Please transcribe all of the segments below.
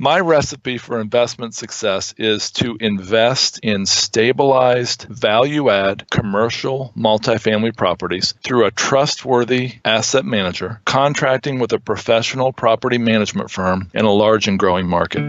My recipe for investment success is to invest in stabilized, value-add, commercial multifamily properties through a trustworthy asset manager, contracting with a professional property management firm in a large and growing market.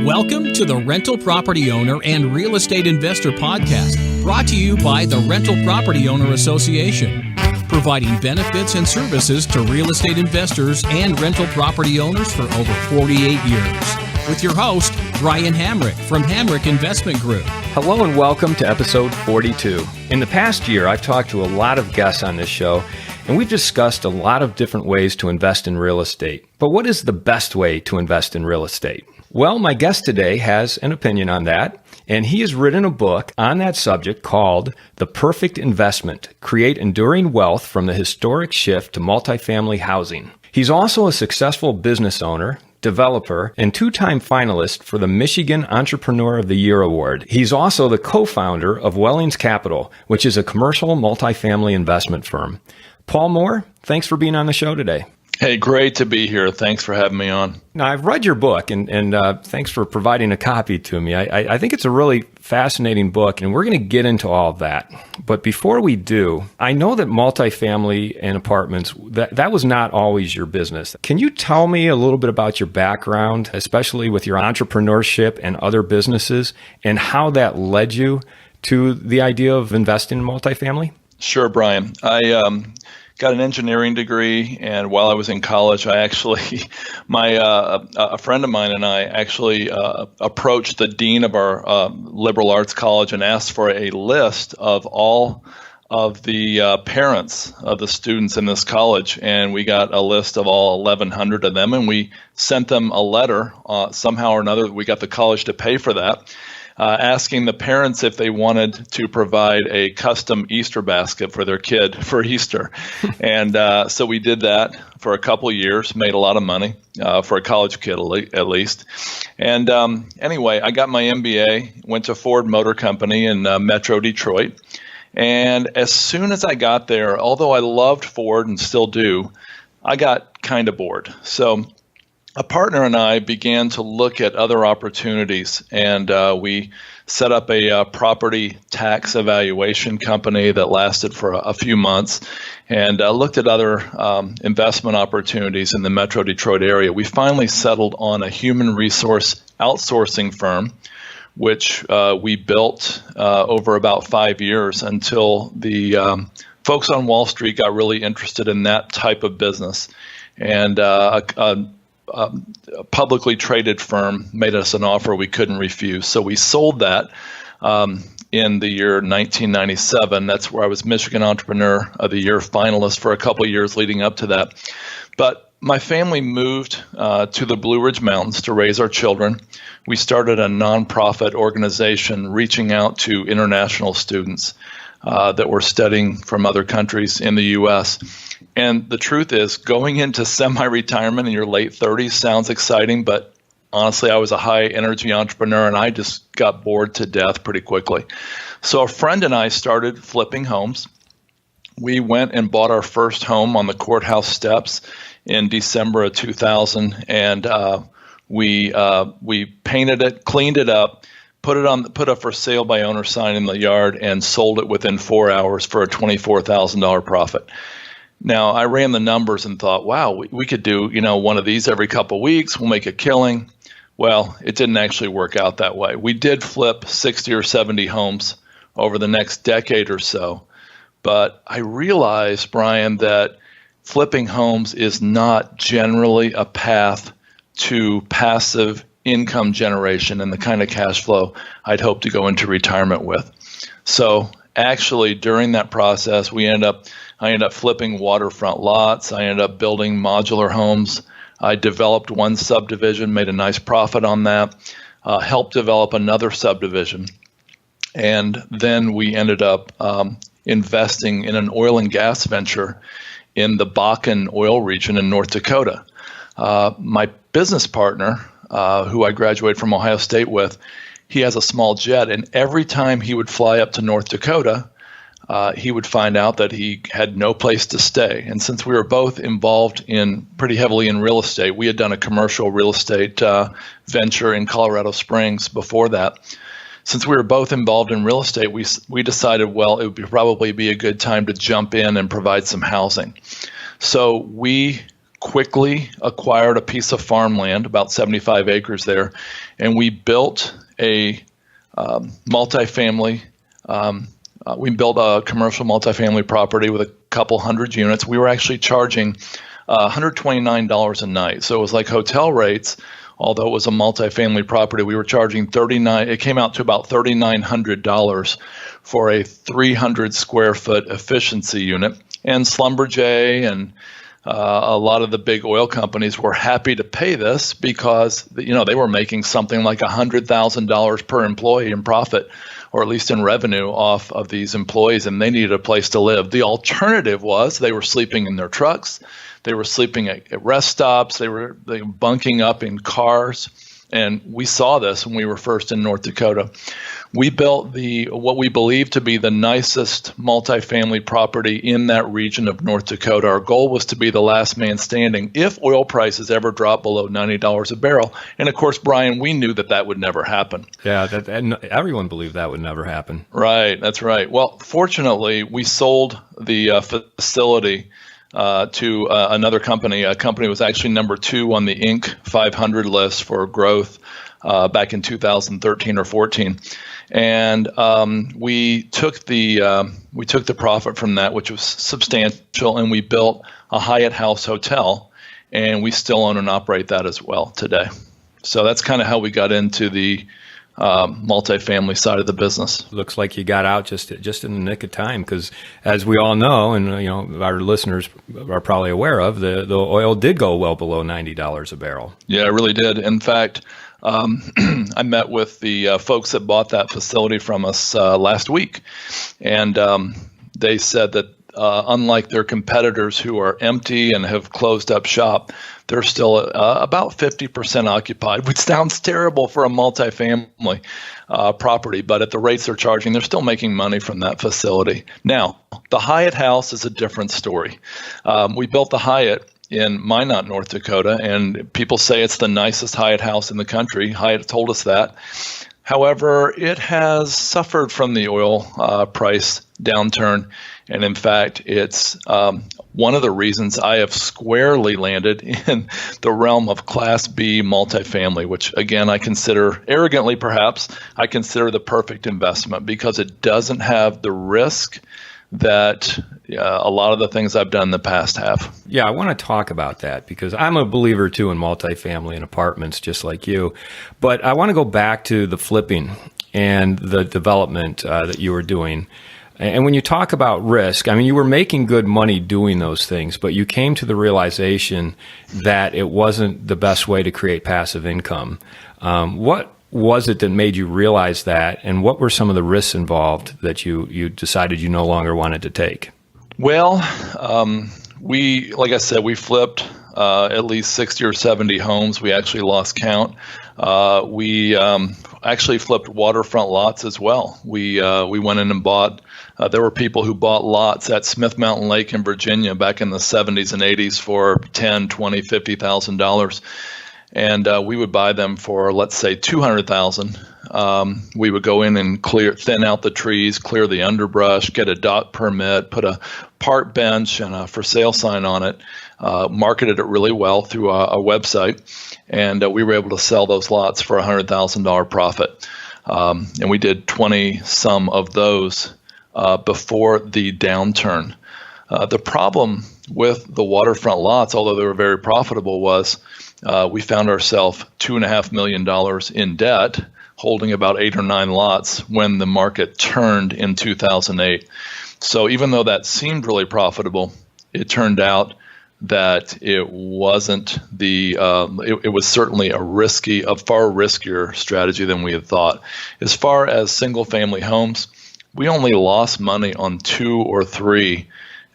Welcome to the Rental Property Owner and Real Estate Investor Podcast, brought to you by the Rental Property Owner Association, providing benefits and services to real estate investors and rental property owners for over 48 years. With your host, Brian Hamrick from Hamrick Investment Group. Hello and welcome to episode 42. In the past year, I've talked to a lot of guests on this show, and we've discussed a lot of different ways to invest in real estate. But what is the best way to invest in real estate? Well, my guest today has an opinion on that, and he has written a book on that subject called The Perfect Investment: Create Enduring Wealth from the Historic Shift to Multifamily Housing. He's also a successful business owner, developer, and two-time finalist for the Michigan Entrepreneur of the Year Award. He's also the co-founder of Wellings Capital, which is a commercial multifamily investment firm. Paul Moore, thanks for being on the show today. Hey, great to be here. Thanks for having me on. Now, I've read your book, and thanks for providing a copy to me. I think it's a really fascinating book, and we're going to get into all of that. But before we do, I know that multifamily and apartments, that was not always your business. Can you tell me a little bit about your background, especially with your entrepreneurship and other businesses, and how that led you to the idea of investing in multifamily? Sure, Brian. I got an engineering degree, and while I was in college, I actually, a friend of mine and I actually approached the dean of our liberal arts college and asked for a list of all of the parents of the students in this college, and we got a list of all 1,100 of them, and we sent them a letter somehow or another. We got the college to pay for that. Asking the parents if they wanted to provide a custom Easter basket for their kid for Easter. And so we did that for a couple of years, made a lot of money for a college kid at least. And anyway, I got my MBA, went to Ford Motor Company in Metro Detroit. And as soon as I got there, although I loved Ford and still do, I got kind of bored. So a partner and I began to look at other opportunities, and we set up a property tax evaluation company that lasted for a few months, and looked at other investment opportunities in the Metro Detroit area. We finally settled on a human resource outsourcing firm, which we built over about 5 years until the folks on Wall Street got really interested in that type of business. And a publicly traded firm made us an offer we couldn't refuse. So we sold that in the year 1997. That's where I was Michigan Entrepreneur of the Year finalist for a couple of years leading up to that. But my family moved to the Blue Ridge Mountains to raise our children. We started a nonprofit organization reaching out to international students that were studying from other countries in the U.S. And the truth is, going into semi-retirement in your late 30s sounds exciting, but honestly, I was a high-energy entrepreneur, and I just got bored to death pretty quickly. So a friend and I started flipping homes. We went and bought our first home on the courthouse steps in December of 2000, and we painted it, cleaned it up, put a for sale by owner sign in the yard, and sold it within 4 hours for a $24,000 profit. Now, I ran the numbers and thought, wow, we could do, one of these every couple of weeks. We'll make a killing. Well, it didn't actually work out that way. We did flip 60 or 70 homes over the next decade or so. But I realized, Brian, that flipping homes is not generally a path to passive income generation and the kind of cash flow I'd hope to go into retirement with. So actually, during that process, I ended up flipping waterfront lots. I ended up building modular homes. I developed one subdivision, made a nice profit on that, helped develop another subdivision. And then we ended up investing in an oil and gas venture in the Bakken oil region in North Dakota. My business partner, who I graduated from Ohio State with, he has a small jet, and every time he would fly up to North Dakota, he would find out that he had no place to stay. And since we were both involved pretty heavily in real estate, we had done a commercial real estate venture in Colorado Springs before that. Since we were both involved in real estate, we decided, well, it would probably be a good time to jump in and provide some housing. So we quickly acquired a piece of farmland, about 75 acres there, and we built a multifamily. We built a commercial multifamily property with a couple hundred units. We were actually charging $129 a night. So it was like hotel rates, although it was a multifamily property. We were charging it came out to about $3,900 for a 300 square foot efficiency unit. And Schlumberger and a lot of the big oil companies were happy to pay this because, they were making something like $100,000 per employee in profit, or at least in revenue, off of these employees, and they needed a place to live. The alternative was they were sleeping in their trucks, they were sleeping at rest stops, they were bunking up in cars, and we saw this when we were first in North Dakota. We built what we believe to be the nicest multifamily property in that region of North Dakota. Our goal was to be the last man standing if oil prices ever dropped below $90 a barrel. And of course, Brian, we knew that would never happen. Yeah, and everyone believed that would never happen. Right, that's right. Well, fortunately, we sold the facility to another company. A company was actually number 2 on the Inc. 500 list for growth back in 2013 or 14. And we took the profit from that, which was substantial, and we built a Hyatt House hotel, and we still own and operate that as well today. So that's kind of how we got into the multifamily side of the business. Looks like you got out just in the nick of time, because as we all know, and our listeners are probably aware of, the oil did go well below $90 a barrel. Yeah, it really did. In fact, I met with the folks that bought that facility from us last week, and they said that unlike their competitors who are empty and have closed up shop, they're still about 50% occupied, which sounds terrible for a multifamily property, but at the rates they're charging, they're still making money from that facility. Now, the Hyatt House is a different story. We built the Hyatt in Minot, North Dakota, and people say it's the nicest Hyatt House in the country. Hyatt told us that. However, it has suffered from the oil price downturn, and in fact, it's one of the reasons I have squarely landed in the realm of Class B multifamily, which again, I consider, arrogantly perhaps, I consider the perfect investment because it doesn't have the risk that a lot of the things I've done in the past have. Yeah, I want to talk about that because I'm a believer too in multifamily and apartments, just like you. But I want to go back to the flipping and the development that you were doing. And when you talk about risk, I mean, you were making good money doing those things, but you came to the realization that it wasn't the best way to create passive income. What was it that made you realize that, and what were some of the risks involved that you decided you no longer wanted to take? Well, like I said, we flipped at least 60 or 70 homes. We actually lost count. We actually flipped waterfront lots as well. We went in and bought. There were people who bought lots at Smith Mountain Lake in Virginia back in the 70s and 80s for $10,000, $20,000, $50,000. And we would buy them for, let's say, $200,000. We would go in and thin out the trees, clear the underbrush, get a dock permit, put a park bench and a for sale sign on it, marketed it really well through a website, and we were able to sell those lots for $100,000 profit. And we did 20 some of those before the downturn. The problem with the waterfront lots, although they were very profitable, was we found ourselves $2.5 million in debt, holding about 8 or 9 lots when the market turned in 2008. So even though that seemed really profitable, it turned out that it wasn't it was certainly a far riskier strategy than we had thought. As far as single family homes, we only lost money on 2 or 3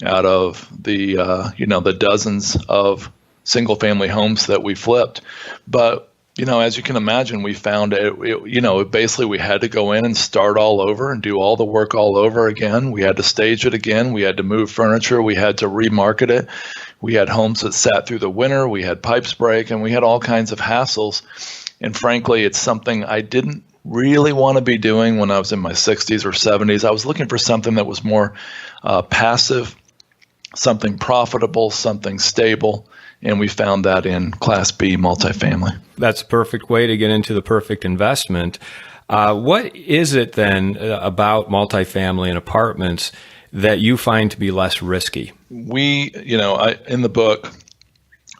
out of the dozens of single family homes that we flipped. But As you can imagine, we found basically we had to go in and start all over and do all the work all over again. We had to stage it again. We had to move furniture. We had to remarket it. We had homes that sat through the winter. We had pipes break, and we had all kinds of hassles. And frankly, it's something I didn't really want to be doing when I was in my 60s or 70s. I was looking for something that was more passive, something profitable, something stable. And we found that in Class B multifamily. That's a perfect way to get into the perfect investment. What is it then about multifamily and apartments that you find to be less risky? In the book,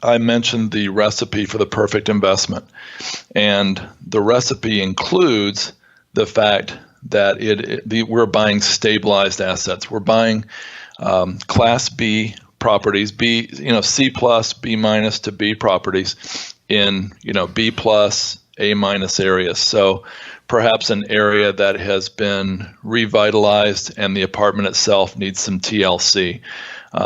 I mentioned the recipe for the perfect investment. And the recipe includes the fact that we're buying stabilized assets. We're buying Class B properties, C plus, B minus to B properties in, B plus, A minus areas. So perhaps an area that has been revitalized and the apartment itself needs some TLC.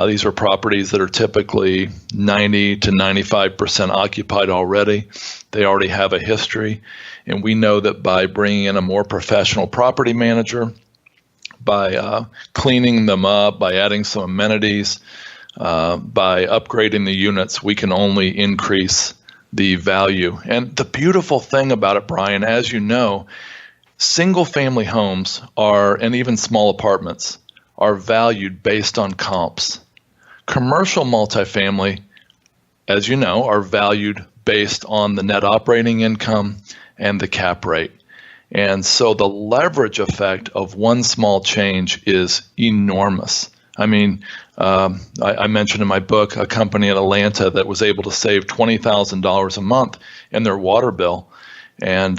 These are properties that are typically 90 to 95% occupied already. They already have a history. And we know that by bringing in a more professional property manager, by cleaning them up, by adding some amenities, by upgrading the units, we can only increase the value. And the beautiful thing about it, Brian, as you know, single family homes and even small apartments are valued based on comps. Commercial multifamily, as you know, are valued based on the net operating income and the cap rate. And so the leverage effect of one small change is enormous. I mean, I mentioned in my book a company in Atlanta that was able to save $20,000 a month in their water bill. And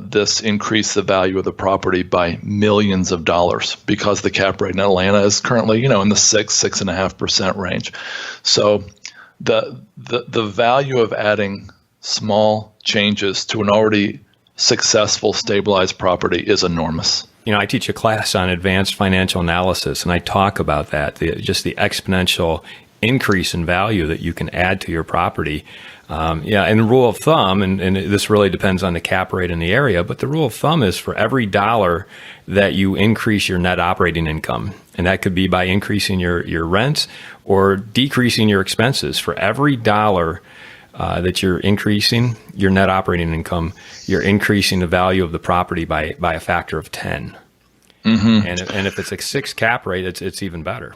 this increased the value of the property by millions of dollars because the cap rate in Atlanta is currently, in the 6.5% range. So the value of adding small changes to an already successful, stabilized property is enormous. I teach a class on advanced financial analysis, and I talk about that, just the exponential increase in value that you can add to your property. And the rule of thumb, and this really depends on the cap rate in the area, but the rule of thumb is for every dollar that you increase your net operating income, and that could be by increasing your rents or decreasing your expenses. For every dollar that you're increasing your net operating income, you're increasing the value of the property by a factor of 10. Mm-hmm. And if it's a 6 cap rate, it's even better.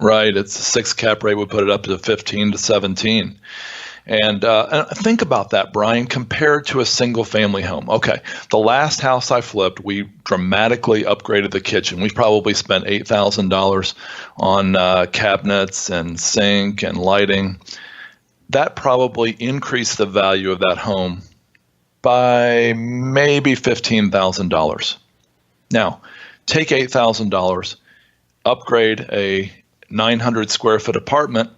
Right. It's a 6 cap rate would put it up to 15 to 17. And think about that, Brian, compared to a single family home. Okay, the last house I flipped, we dramatically upgraded the kitchen. We probably spent $8,000 on cabinets and sink and lighting. That probably increased the value of that home by maybe $15,000. Now, take $8,000, upgrade a 900 square foot apartment,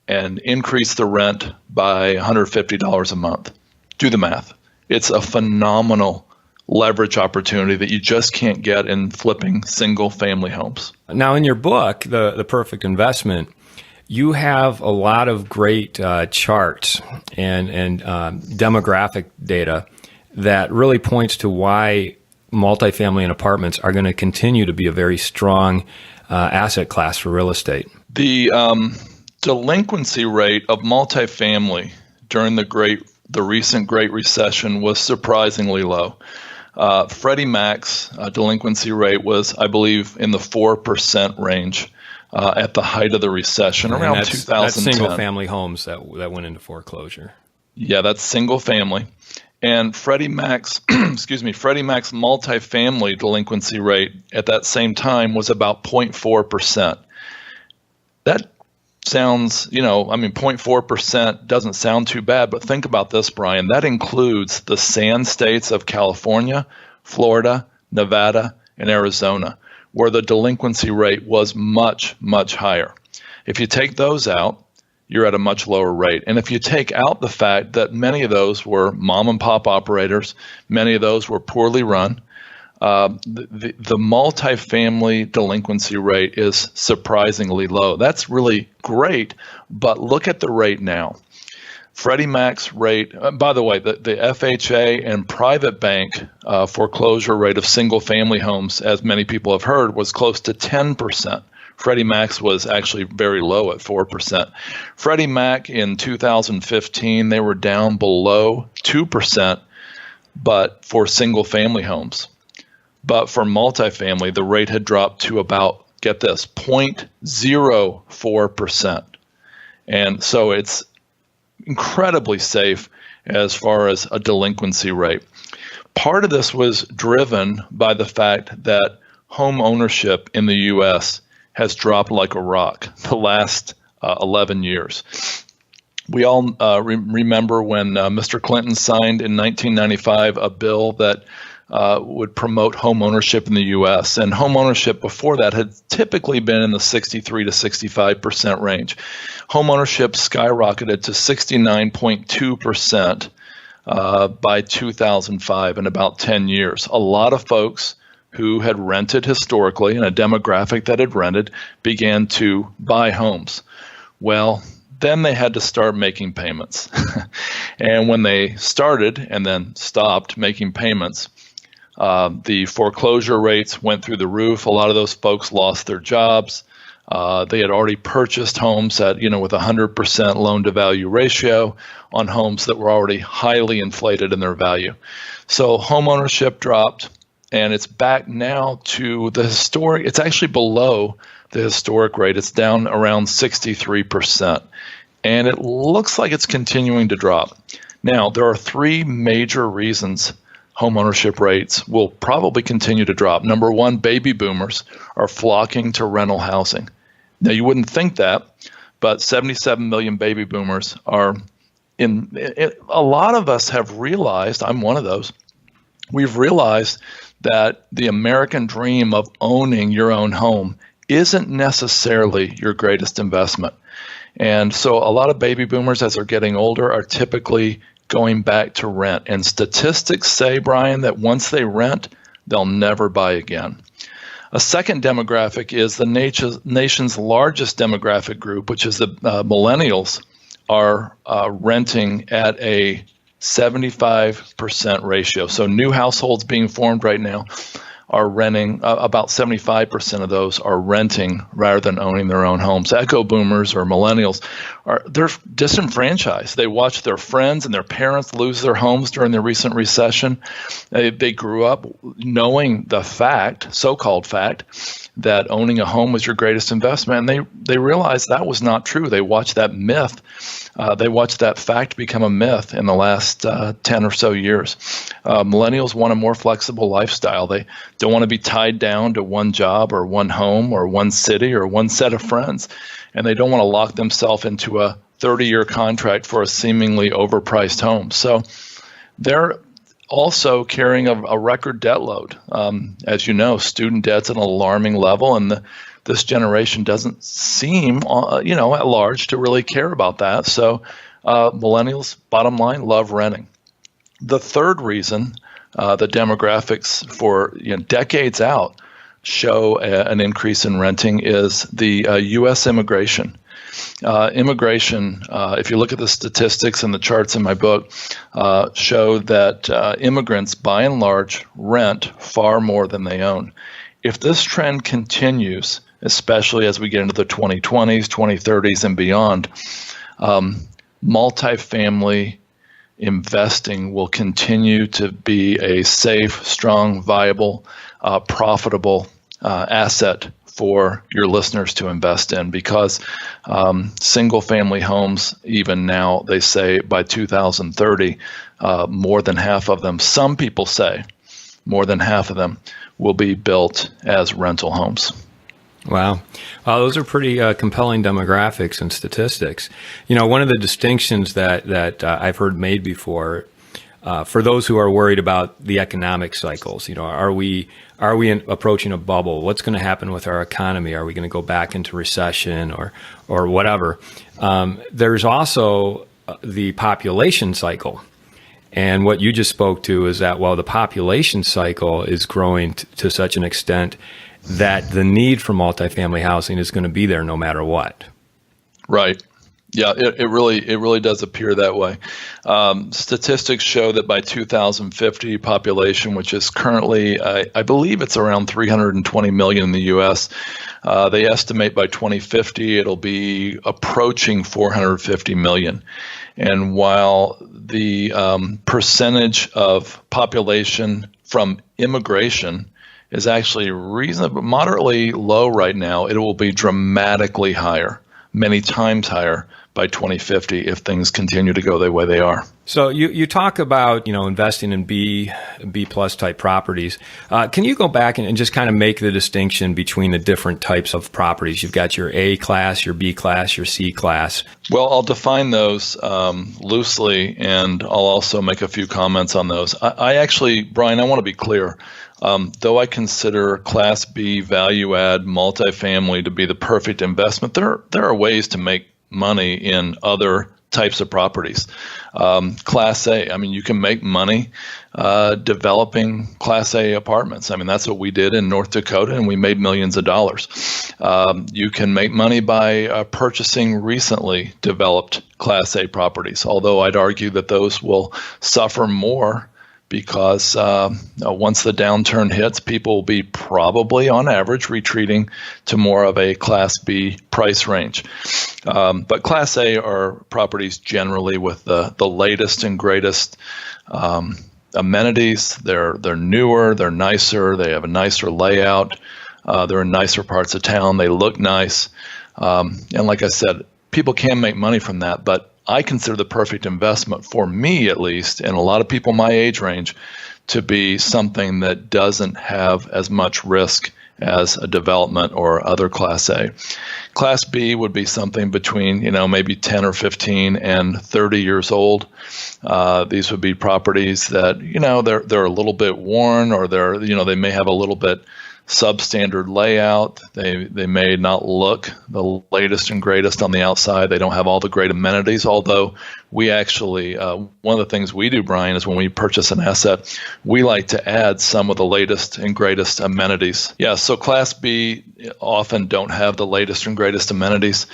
and increase the rent by $150 a month. Do the math. It's a phenomenal leverage opportunity that you just can't get in flipping single family homes. Now, in your book, The Perfect Investment, you have a lot of great charts and demographic data that really points to why multifamily and apartments are going to continue to be a very strong asset class for real estate. The delinquency rate of multifamily during the recent Great Recession was surprisingly low. Freddie Mac's delinquency rate was, I believe, in the 4% range at the height of the recession, around 2010. That's single-family homes that went into foreclosure. Yeah, that's single family. And Freddie Mac's multifamily delinquency rate at that same time was about 0.4%. That sounds, 0.4% doesn't sound too bad, but think about this, Brian. That includes the sand states of California, Florida, Nevada, and Arizona, where the delinquency rate was much, much higher. If you take those out, you're at a much lower rate. And if you take out the fact that many of those were mom and pop operators, many of those were poorly run, the multifamily delinquency rate is surprisingly low. That's really great, but look at the rate now. Freddie Mac's rate, by the way, the FHA and private bank foreclosure rate of single-family homes, as many people have heard, was close to 10%. Freddie Mac's was actually very low at 4%. Freddie Mac in 2015, they were down below 2%, but for single-family homes. But for multifamily, the rate had dropped to about, get this, 0.04%. And so it's incredibly safe as far as a delinquency rate. Part of this was driven by the fact that home ownership in the U.S. has dropped like a rock the last 11 years. We all remember when Mr. Clinton signed in 1995 a bill that would promote home ownership in the U.S. And home ownership before that had typically been in the 63 to 65% range. Home ownership skyrocketed to 69.2% by 2005 in about 10 years. A lot of folks who had rented historically, and a demographic that had rented, began to buy homes. Well, then they had to start making payments. And when they started and then stopped making payments, the foreclosure rates went through the roof. A lot of those folks lost their jobs. They had already purchased homes at, with 100% loan to value ratio on homes that were already highly inflated in their value. So home ownership dropped, and it's back now to the historic. It's actually below the historic rate. It's down around 63%, and it looks like it's continuing to drop. Now, there are three major reasons home ownership rates will probably continue to drop. Number one, baby boomers are flocking to rental housing. Now, you wouldn't think that, but 77 million baby boomers are in it. A lot of us have realized, I'm one of those, we've realized that the American dream of owning your own home isn't necessarily your greatest investment. And so a lot of baby boomers, as they're getting older, are typically going back to rent. And statistics say, Brian, that once they rent, they'll never buy again. A second demographic is the nation's largest demographic group, which is the millennials, are renting at a 75% ratio. So new households being formed right now are renting, about 75% of those are renting rather than owning their own homes. Echo boomers or millennials, they're disenfranchised. They watch their friends and their parents lose their homes during the recent recession. They grew up knowing the fact, so-called fact, that owning a home was your greatest investment, and they realized that was not true. They watched that myth. They watched that fact become a myth in the last 10 or so years. Millennials want a more flexible lifestyle. They don't want to be tied down to one job or one home or one city or one set of friends, and they don't want to lock themselves into a 30-year contract for a seemingly overpriced home. So they're also carrying a record debt load. As you know, student debt's at an alarming level, and this generation doesn't seem, at large, to really care about that. So millennials, bottom line, love renting. The third reason, the demographics for decades out show an increase in renting, is the U.S. immigration. Immigration, if you look at the statistics and the charts in my book, show that immigrants, by and large, rent far more than they own. If this trend continues, especially as we get into the 2020s, 2030s, and beyond, multifamily investing will continue to be a safe, strong, viable, profitable asset for your listeners to invest in, because single-family homes, even now, they say by 2030, more than half of them, some people say more than half of them, will be built as rental homes. Wow. Those are pretty compelling demographics and statistics. One of the distinctions that I've heard made before, for those who are worried about the economic cycles, are we approaching a bubble? What's going to happen with our economy? Are we going to go back into recession or whatever? There's also the population cycle. And what you just spoke to is that, the population cycle is growing to such an extent that the need for multifamily housing is going to be there no matter what. Right. Yeah, it really does appear that way. Statistics show that by 2050, population, which is currently, I believe it's around 320 million in the U.S., they estimate by 2050 it'll be approaching 450 million. And while the percentage of population from immigration is actually reasonably moderately low right now, it will be dramatically higher, many times higher by 2050 if things continue to go the way they are. So you talk about, investing in B plus type properties. Can you go back and just kind of make the distinction between the different types of properties? You've got your A class, your B class, your C class. Well, I'll define those loosely, and I'll also make a few comments on those. I actually, Brian, I want to be clear. Though I consider Class B value add multifamily to be the perfect investment, there are ways to make money in other types of properties. Class A, you can make money developing Class A apartments. That's what we did in North Dakota, and we made millions of dollars. You can make money by purchasing recently developed Class A properties, although I'd argue that those will suffer more because once the downturn hits, people will be probably, on average, retreating to more of a Class B price range. But Class A are properties generally with the latest and greatest amenities. They're newer, they're nicer, they have a nicer layout, they're in nicer parts of town, they look nice. And like I said, people can make money from that, but I consider the perfect investment, for me at least, and a lot of people my age range, to be something that doesn't have as much risk as a development or other Class A. Class B would be something between, maybe 10 or 15 and 30 years old. These would be properties that, they're a little bit worn, or they may have a little bit substandard layout. They may not look the latest and greatest on the outside. They don't have all the great amenities, although we actually, one of the things we do, Brian, is when we purchase an asset, we like to add some of the latest and greatest amenities. Yeah, so Class B often don't have the latest and greatest amenities.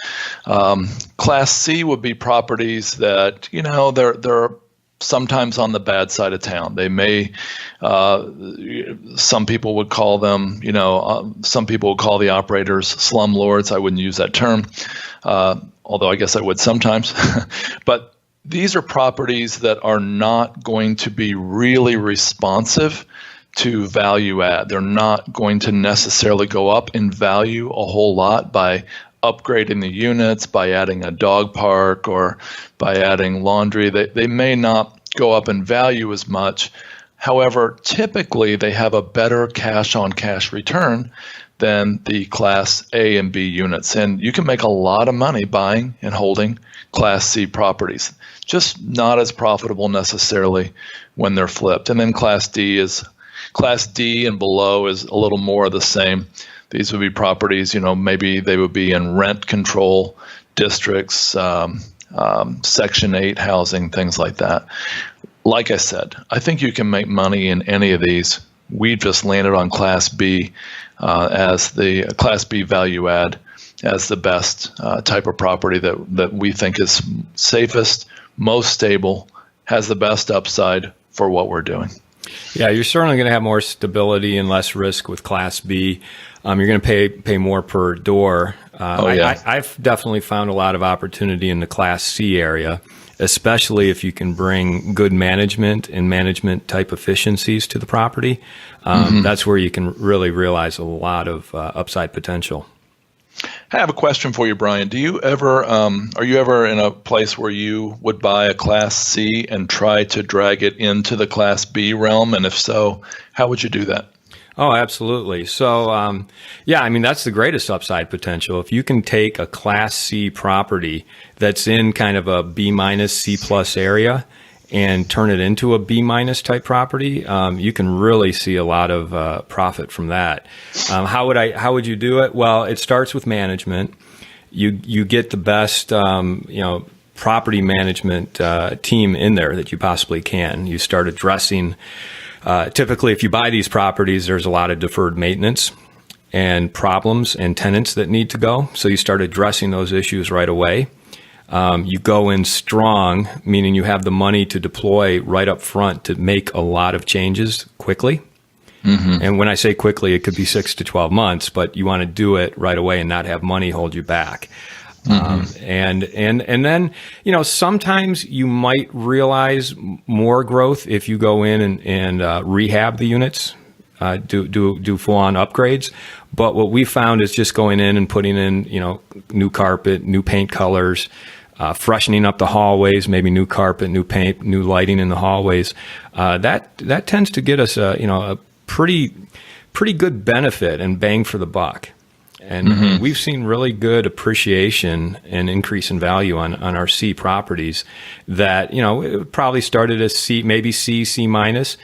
Class C would be properties that, they're sometimes on the bad side of town. They may, some people would call them, some people would call the operators slumlords. I wouldn't use that term, although I guess I would sometimes. But these are properties that are not going to be really responsive to value add. They're not going to necessarily go up in value a whole lot by upgrading the units, by adding a dog park, or by adding laundry. They may not go up in value as much. However, typically they have a better cash-on-cash return than the Class A and B units. And you can make a lot of money buying and holding Class C properties, just not as profitable necessarily when they're flipped. And then Class D and below is a little more of the same. These would be properties, maybe they would be in rent control districts, Section 8 housing, things like that. Like I said, I think you can make money in any of these. We just landed on Class B as the Class B value add as the best type of property that we think is safest, most stable, has the best upside for what we're doing. Yeah, you're certainly going to have more stability and less risk with Class B. You're going to pay more per door. I've definitely found a lot of opportunity in the Class C area, especially if you can bring good management and management type efficiencies to the property. That's where you can really realize a lot of upside potential. I have a question for you, Brian. Do you ever, are you ever in a place where you would buy a Class C and try to drag it into the Class B realm? And if so, how would you do that? Oh, absolutely. So, that's the greatest upside potential. If you can take a Class C property that's in kind of a B minus, C plus area and turn it into a B minus type property, you can really see a lot of profit from that. How would you do it? Well, it starts with management. You get the best, property management team in there that you possibly can. You start addressing. Typically, if you buy these properties, there's a lot of deferred maintenance and problems and tenants that need to go. So you start addressing those issues right away. You go in strong, meaning you have the money to deploy right up front to make a lot of changes quickly. And when I say quickly, it could be 6 to 12 months, but you want to do it right away and not have money hold you back. And then, sometimes you might realize more growth if you go in and rehab the units, do full on upgrades. But what we found is just going in and putting in, new carpet, new paint colors, freshening up the hallways, maybe new carpet, new paint, new lighting in the hallways. That tends to get us a pretty good benefit and bang for the buck. And we've seen really good appreciation and increase in value on our C properties that, it probably started as C, maybe C minus.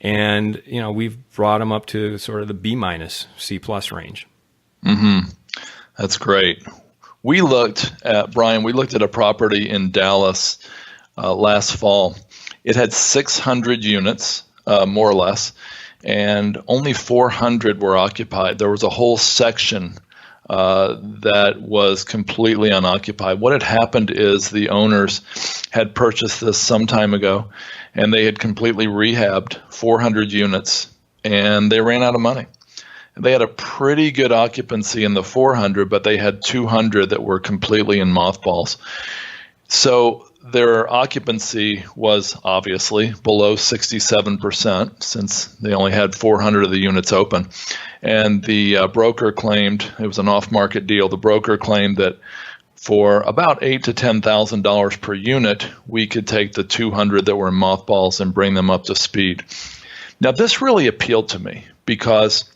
And, we've brought them up to sort of the B minus, C plus range. That's great. We looked at a property in Dallas last fall. It had 600 units, more or less, and only 400 were occupied. There was a whole section that was completely unoccupied. What had happened is the owners had purchased this some time ago, and they had completely rehabbed 400 units, and they ran out of money. They had a pretty good occupancy in the 400, but they had 200 that were completely in mothballs. So their occupancy was obviously below 67% since they only had 400 of the units open. And the broker claimed, it was an off-market deal, the broker claimed that for about $8,000 to $10,000 per unit, we could take the 200 that were in mothballs and bring them up to speed. Now, this really appealed to me because,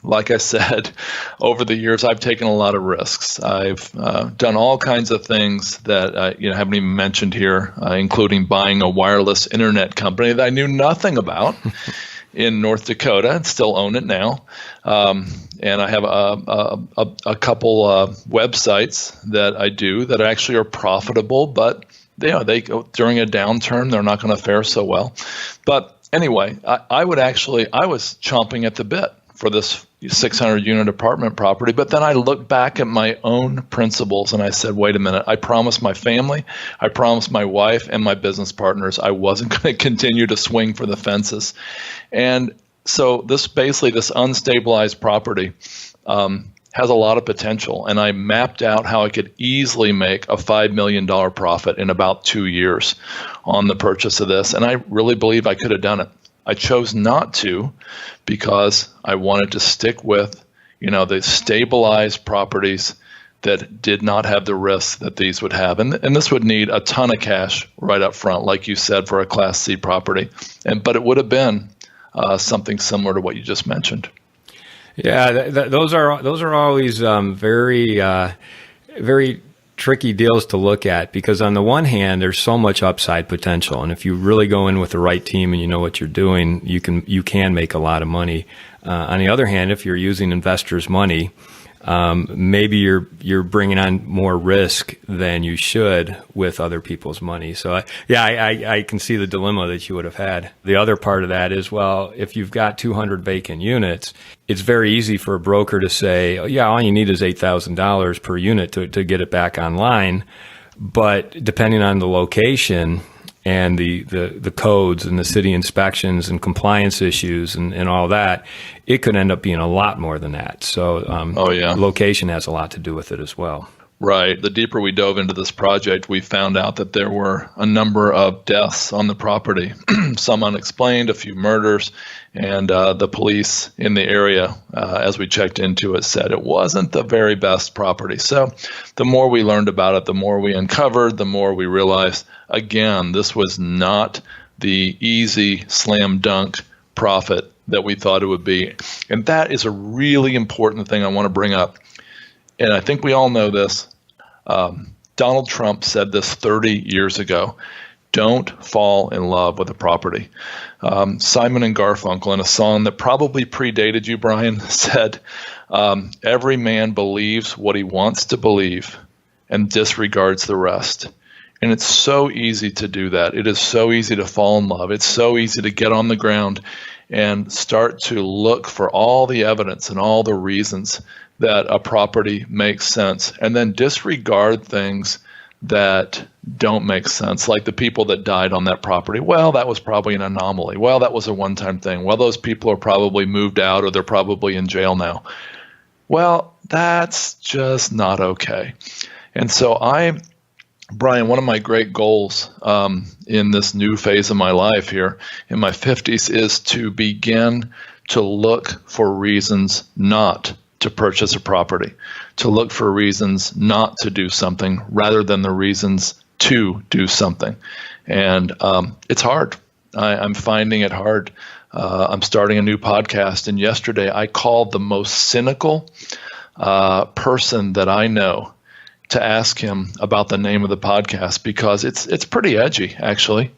like I said, over the years, I've taken a lot of risks. I've done all kinds of things that I haven't even mentioned here, including buying a wireless internet company that I knew nothing about in North Dakota and still own it now. And I have a couple websites that I do that actually are profitable, but they go during a downturn, they're not going to fare so well. But anyway, I was chomping at the bit for this 600 unit apartment property. But then I looked back at my own principles and I said, wait a minute, I promised my family, I promised my wife and my business partners I wasn't going to continue to swing for the fences. And so this unstabilized property has a lot of potential. And I mapped out how I could easily make a $5 million profit in about 2 years on the purchase of this. And I really believe I could have done it. I chose not to because I wanted to stick with, the stabilized properties that did not have the risks that these would have. And this would need a ton of cash right up front, like you said, for a Class C property. But it would have been something similar to what you just mentioned. Yeah, those are always very tricky deals to look at because on the one hand, there's so much upside potential, and if you really go in with the right team and you know what you're doing, you can make a lot of money. On the other hand, if you're using investors' money, maybe you're bringing on more risk than you should with other people's money. So I can see the dilemma that you would have had. The other part of that is, well, if you've got 200 vacant units, it's very easy for a broker to say, oh, yeah, all you need is $8,000 per unit to get it back online. But depending on the location and the codes and the city inspections and compliance issues and all that, it could end up being a lot more than that. So location has a lot to do with it as well. Right. The deeper we dove into this project, we found out that there were a number of deaths on the property, some unexplained, a few murders, and the police in the area, as we checked into it, said it wasn't the very best property. So the more we learned about it, the more we uncovered, the more we realized, again, this was not the easy slam dunk profit that we thought it would be. And that is a really important thing I want to bring up. And I think we all know this. Donald Trump said this 30 years ago. Don't fall in love with a property. Simon and Garfunkel, in a song that probably predated you, Brian, said, every man believes what he wants to believe and disregards the rest. And it's so easy to do that. It is so easy to fall in love. It's so easy to get on the ground and start to look for all the evidence and all the reasons that a property makes sense, and then disregard things that don't make sense, like the people that died on that property. Well, that was probably an anomaly. Well, that was a one-time thing. Well, those people are probably moved out, or they're probably in jail now. Well, that's just not okay. And so Brian, one of my great goals in this new phase of my life here in my 50s is to begin to look for reasons not to purchase a property, to look for reasons not to do something rather than the reasons to do something. And it's hard. I'm finding it hard. I'm starting a new podcast, and yesterday I called the most cynical person that I know to ask him about the name of the podcast, because it's pretty edgy, actually.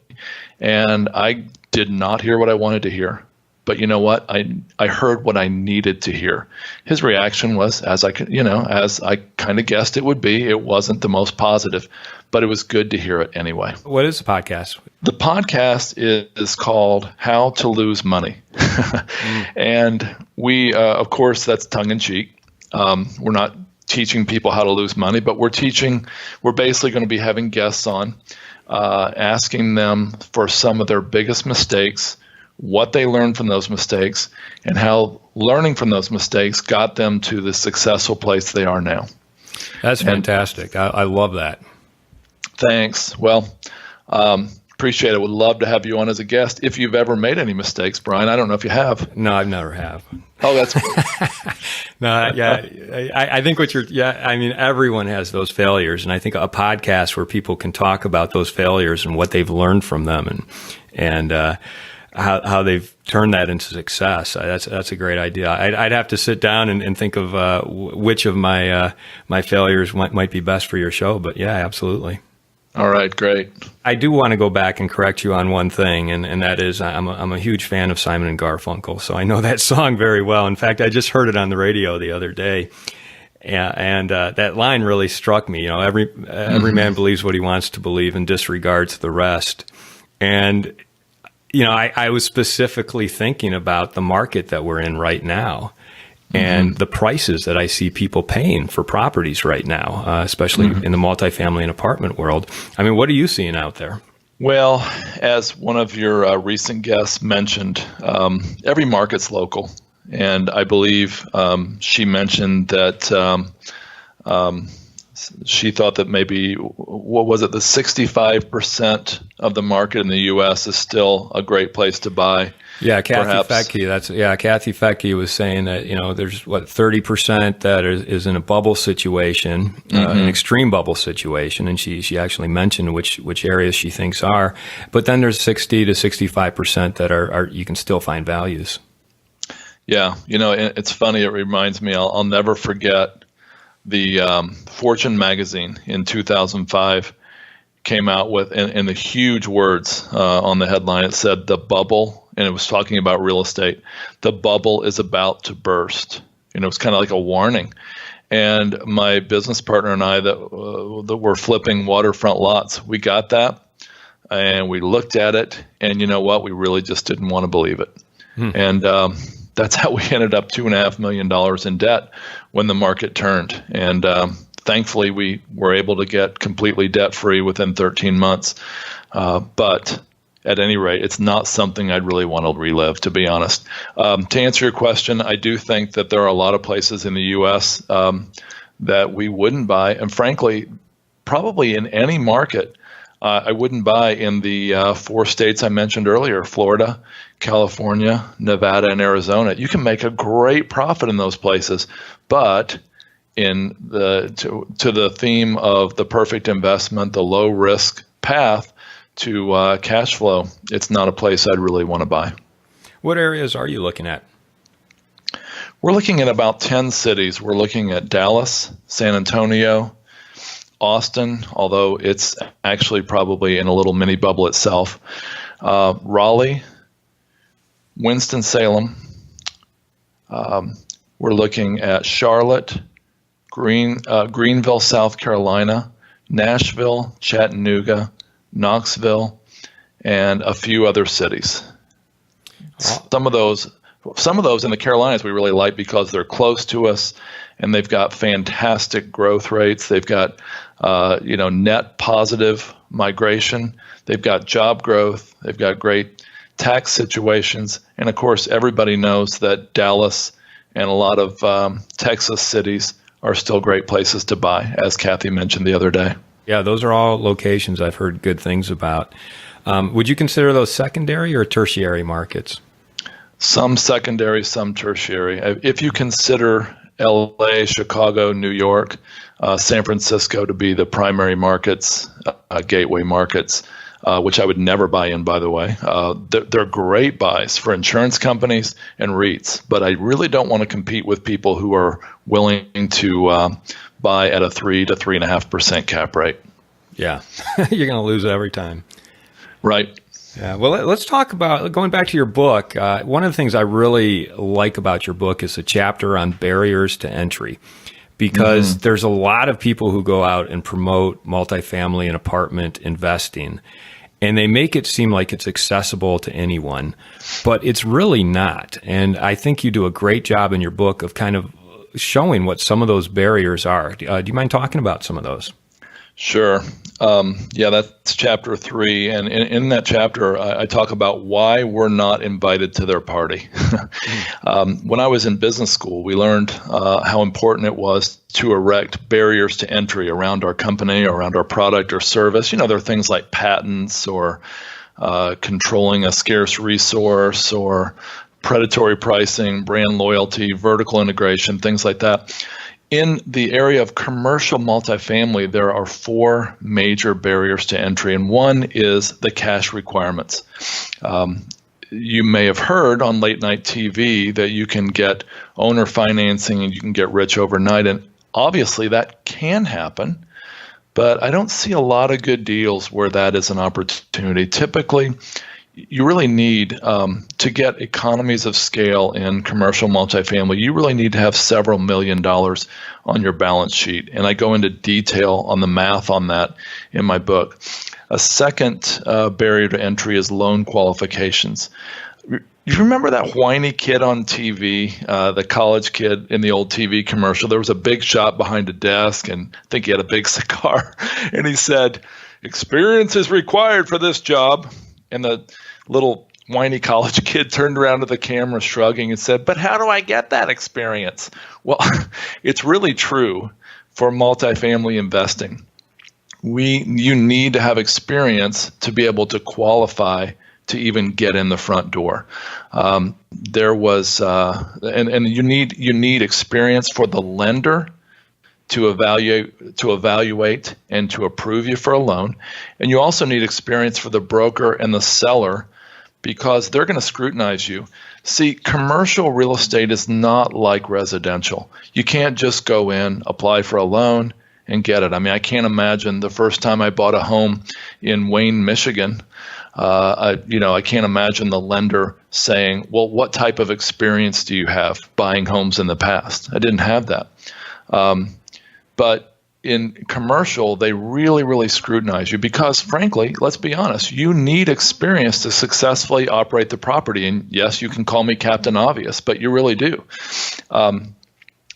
And I did not hear what I wanted to hear. But you know what? I heard what I needed to hear. His reaction was, as I kind of guessed it would be. It wasn't the most positive, but it was good to hear it anyway. What is the podcast? The podcast is called How to Lose Money. And we, of course, that's tongue in cheek. We're not teaching people how to lose money, but we're basically going to be having guests on, asking them for some of their biggest mistakes, what they learned from those mistakes, and how learning from those mistakes got them to the successful place they are now. That's fantastic. I love that. Thanks. Well, appreciate it. Would love to have you on as a guest if you've ever made any mistakes, Brian. I don't know if you have. No, I've never have. Oh, that's no, yeah. I think everyone has those failures, and I think a podcast where people can talk about those failures and what they've learned from them, and how they've turned that into success. That's a great idea. I'd have to sit down and think of which of my failures might be best for your show. But yeah, absolutely. All right, great. I do want to go back and correct you on one thing, and that is I'm a huge fan of Simon and Garfunkel, so I know that song very well. In fact, I just heard it on the radio the other day, and that line really struck me. Every man believes what he wants to believe and disregards the rest. And I was specifically thinking about the market that we're in right now and the prices that I see people paying for properties right now, especially in the multifamily and apartment world. I mean, what are you seeing out there? Well, as one of your recent guests mentioned, every market's local. And I believe she mentioned that she thought that maybe, what was it, the 65% of the market in the U.S. is still a great place to buy. Yeah, Kathy Fettke was saying that, there's 30% that is in a bubble situation, an extreme bubble situation, and she actually mentioned which areas she thinks are. But then there's 60 to 65% that are you can still find values. Yeah, it's funny. It reminds me. I'll never forget the Fortune magazine in 2005 came out with, in the huge words on the headline, it said, "The bubble," and it was talking about real estate. "The bubble is about to burst." It was kind of like a warning. And my business partner and I that were flipping waterfront lots, we got that, and we looked at it, and you know what? We really just didn't want to believe it. And that's how we ended up $2.5 million in debt when the market turned. And thankfully, we were able to get completely debt-free within 13 months. But at any rate, it's not something I'd really want to relive, to be honest. To answer your question, I do think that there are a lot of places in the U.S. That we wouldn't buy. And frankly, probably in any market, I wouldn't buy in the 4 states I mentioned earlier: Florida, California, Nevada, and Arizona. You can make a great profit in those places, but to the theme of the perfect investment, the low risk path to cash flow, it's not a place I'd really want to buy. What areas are you looking at? We're looking at about 10 cities. We're looking at Dallas, San Antonio, Austin, although it's actually probably in a little mini bubble itself, Raleigh, Winston-Salem. We're looking at Charlotte, Greenville, South Carolina, Nashville, Chattanooga, Knoxville, and a few other cities. Some of those Some of those in the Carolinas we really like because they're close to us and they've got fantastic growth rates. They've got net positive migration. They've got job growth. They've got great tax situations. And of course, everybody knows that Dallas and a lot of Texas cities are still great places to buy, as Kathy mentioned the other day. Yeah, those are all locations I've heard good things about. Would you consider those secondary or tertiary markets? Some secondary, some tertiary. If you consider LA, Chicago, New York, San Francisco to be the primary markets, gateway markets, which I would never buy in, by the way. They're great buys for insurance companies and REITs, but I really don't want to compete with people who are willing to buy at a 3 to 3.5% cap rate. Yeah, you're going to lose every time. Right. Yeah. Well, let's talk about going back to your book. One of the things I really like about your book is a chapter on barriers to entry, because there's a lot of people who go out and promote multifamily and apartment investing, and they make it seem like it's accessible to anyone, but it's really not. And I think you do a great job in your book of kind of showing what some of those barriers are. Do you mind talking about some of those? Sure. That's chapter 3. And in that chapter, I talk about why we're not invited to their party. When I was in business school, we learned how important it was to erect barriers to entry around our company, around our product or service. There are things like patents or controlling a scarce resource or predatory pricing, brand loyalty, vertical integration, things like that. In the area of commercial multifamily, there are 4 major barriers to entry, and one is the cash requirements. You may have heard on late night TV that you can get owner financing and you can get rich overnight, and obviously that can happen, but I don't see a lot of good deals where that is an opportunity. Typically, you really need to get economies of scale in commercial multifamily. You really need to have several $1 million on your balance sheet. And I go into detail on the math on that in my book. A second barrier to entry is loan qualifications. You remember that whiny kid on TV, the college kid in the old TV commercial? There was a big shop behind a desk, and I think he had a big cigar. And he said, "Experience is required for this job." And the little whiny college kid turned around to the camera shrugging and said, "But how do I get that experience?" Well, it's really true for multifamily investing. You need to have experience to be able to qualify to even get in the front door. And you need experience for the lender to evaluate and to approve you for a loan. And you also need experience for the broker and the seller, because they're going to scrutinize you. See, commercial real estate is not like residential. You can't just go in, apply for a loan, and get it. I mean, I can't imagine the first time I bought a home in Wayne, Michigan. I can't imagine the lender saying, "Well, what type of experience do you have buying homes in the past?" I didn't have that. But in commercial, they really, really scrutinize you because, frankly, let's be honest, you need experience to successfully operate the property. And yes, you can call me Captain Obvious, but you really do.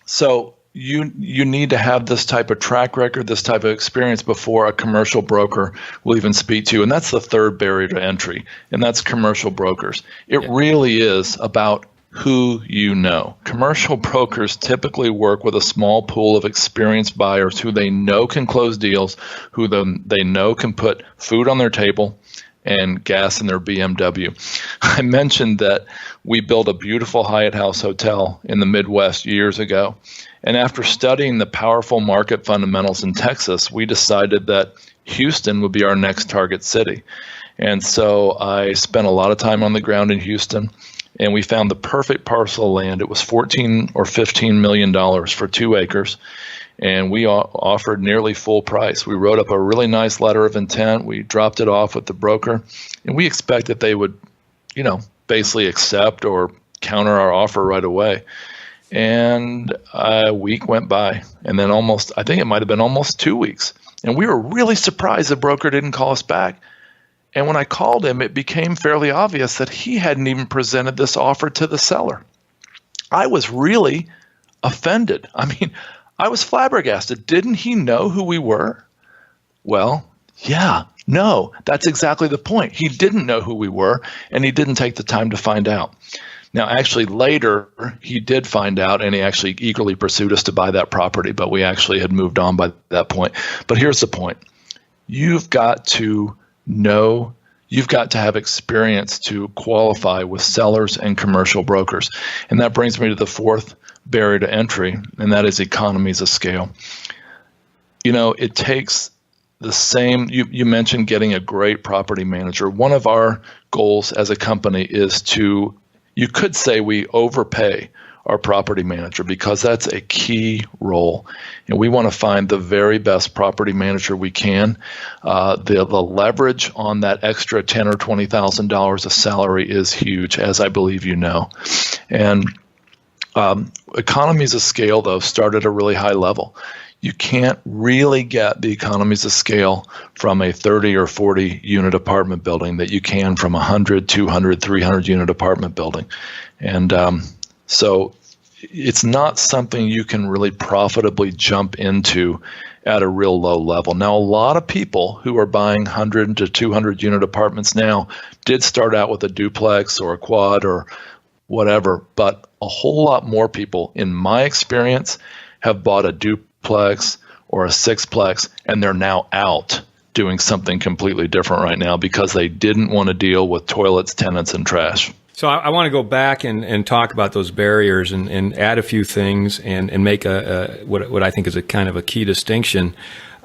So you need to have this type of track record, this type of experience before a commercial broker will even speak to you. And that's the third barrier to entry, and that's commercial brokers. It really is about who you know. Commercial brokers typically work with a small pool of experienced buyers who they know can close deals, who they know can put food on their table and gas in their BMW. I mentioned that we built a beautiful Hyatt House hotel in the Midwest years ago. And after studying the powerful market fundamentals in Texas, we decided that Houston would be our next target city. And so I spent a lot of time on the ground in Houston, and we found the perfect parcel of land. It was $14 or $15 million for 2 acres, and we offered nearly full price. We wrote up a really nice letter of intent. We dropped it off with the broker, and we expected they would, basically accept or counter our offer right away. And a week went by, and then I think it might have been almost 2 weeks. And we were really surprised the broker didn't call us back. And when I called him, it became fairly obvious that he hadn't even presented this offer to the seller. I was really offended. I mean, I was flabbergasted. Didn't he know who we were? Well, yeah, no, that's exactly the point. He didn't know who we were, and he didn't take the time to find out. Now, actually, later, he did find out, and he actually eagerly pursued us to buy that property, but we actually had moved on by that point. But here's the point. You've got to know, you've got to have experience to qualify with sellers and commercial brokers. And that brings me to the fourth barrier to entry, and that is economies of scale. You know, it takes the same, you mentioned getting a great property manager. One of our goals as a company is to, you could say we overpay our property manager because that's a key role. And we want to find the very best property manager we can. The leverage on that extra $10,000 or $20,000 of salary is huge, as I believe you know. And economies of scale, though, start at a really high level. You can't really get the economies of scale from a 30 or 40 unit apartment building that you can from a 100, 200, 300 unit apartment building. And so it's not something you can really profitably jump into at a real low level. Now, a lot of people who are buying 100 to 200 unit apartments now did start out with a duplex or a quad or whatever, but a whole lot more people, in my experience, have bought a duplex or a sixplex, and they're now out doing something completely different right now because they didn't want to deal with toilets, tenants, and trash. So I want to go back and talk about those barriers and add a few things and make what I think is a kind of a key distinction.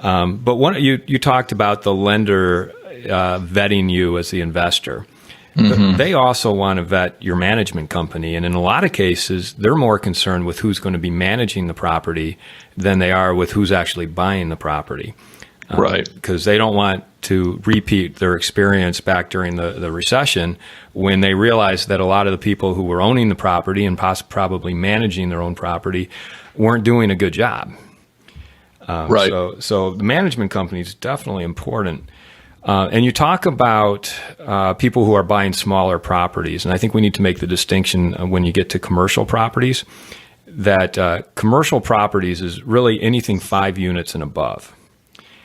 But you talked about the lender vetting you as the investor. Mm-hmm. They also want to vet your management company, and in a lot of cases, they're more concerned with who's going to be managing the property than they are with who's actually buying the property. Right. Because they don't want to repeat their experience back during the recession when they realized that a lot of the people who were owning the property and probably managing their own property weren't doing a good job. Right. So the management company is definitely important. And you talk about people who are buying smaller properties, and I think we need to make the distinction when you get to commercial properties, that commercial properties is really anything 5 units and above.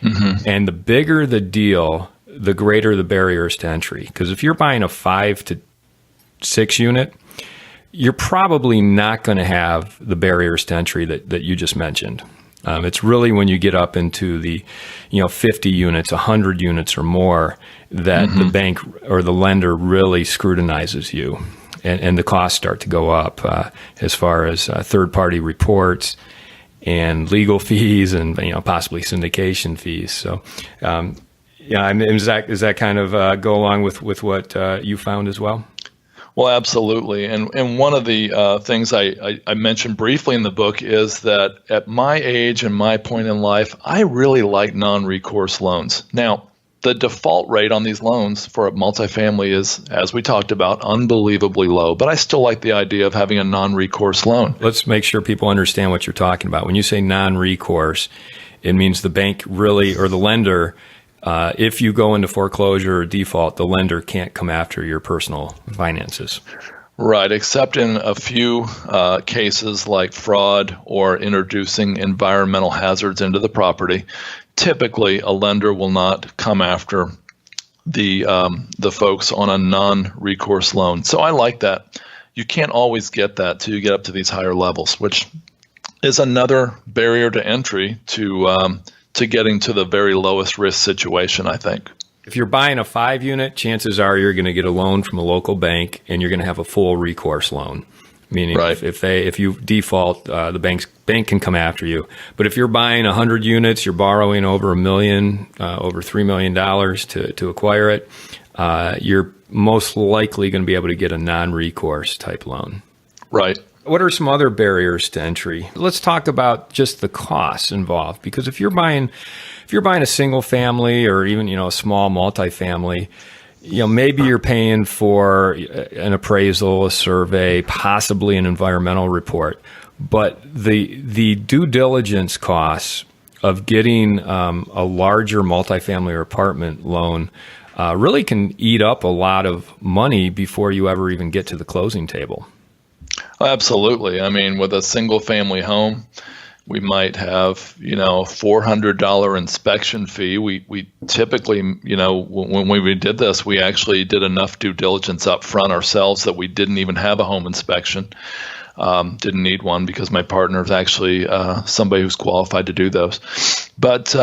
Mm-hmm. And the bigger the deal, the greater the barriers to entry. Because if you're buying a 5 to 6 unit, you're probably not going to have the barriers to entry that you just mentioned. It's really when you get up into the 50 units, 100 units or more that mm-hmm. the bank or the lender really scrutinizes you, and the costs start to go up as far as third-party reports and legal fees and possibly syndication fees. So, I mean, does that kind of go along with what you found as well? Well, absolutely. And one of the things I mentioned briefly in the book is that at my age and my point in life, I really like non-recourse loans. Now, the default rate on these loans for a multifamily is, as we talked about, unbelievably low. But I still like the idea of having a non-recourse loan. Let's make sure people understand what you're talking about. When you say non-recourse, it means the bank really, or the lender, if you go into foreclosure or default, the lender can't come after your personal finances. Right, except in a few cases like fraud or introducing environmental hazards into the property. Typically, a lender will not come after the folks on a non-recourse loan. So I like that. You can't always get that till you get up to these higher levels, which is another barrier to entry to getting to the very lowest risk situation, I think. If you're buying a 5 unit, chances are you're going to get a loan from a local bank and you're going to have a full recourse loan. Meaning right. if you default, the bank can come after you. But if you're buying 100 units, you're borrowing over $1 million, over $3 million to acquire it, you're most likely going to be able to get a non-recourse type loan. Right. What are some other barriers to entry? Let's talk about just the costs involved, because if you're buying a single family or even a small multifamily, maybe you're paying for an appraisal, a survey, possibly an environmental report, but the due diligence costs of getting a larger multifamily or apartment loan really can eat up a lot of money before you ever even get to the closing table. Absolutely. I mean, with a single family home, we might have, $400 inspection fee. We typically, when we did this, we actually did enough due diligence up front ourselves that we didn't even have a home inspection. Didn't need one because my partner is actually somebody who's qualified to do those. But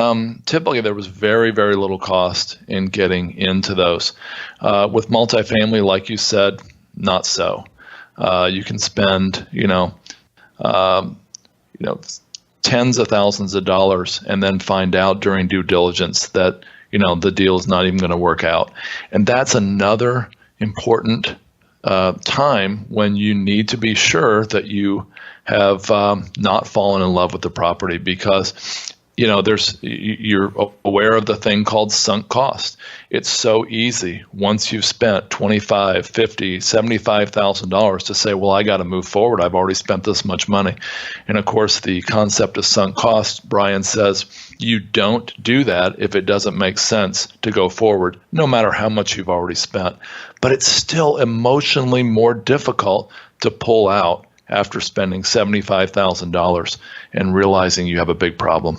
typically there was very, very little cost in getting into those. With multifamily, like you said, not so. You can spend, tens of thousands of dollars and then find out during due diligence that, the deal is not even going to work out. And that's another important time when you need to be sure that you have not fallen in love with the property, because you're aware of the thing called sunk cost. It's so easy once you've spent $25,000, $50,000, $75,000 to say, well, I got to move forward. I've already spent this much money. And of course, the concept of sunk cost, Brian says, you don't do that if it doesn't make sense to go forward, no matter how much you've already spent. But it's still emotionally more difficult to pull out after spending $75,000 and realizing you have a big problem.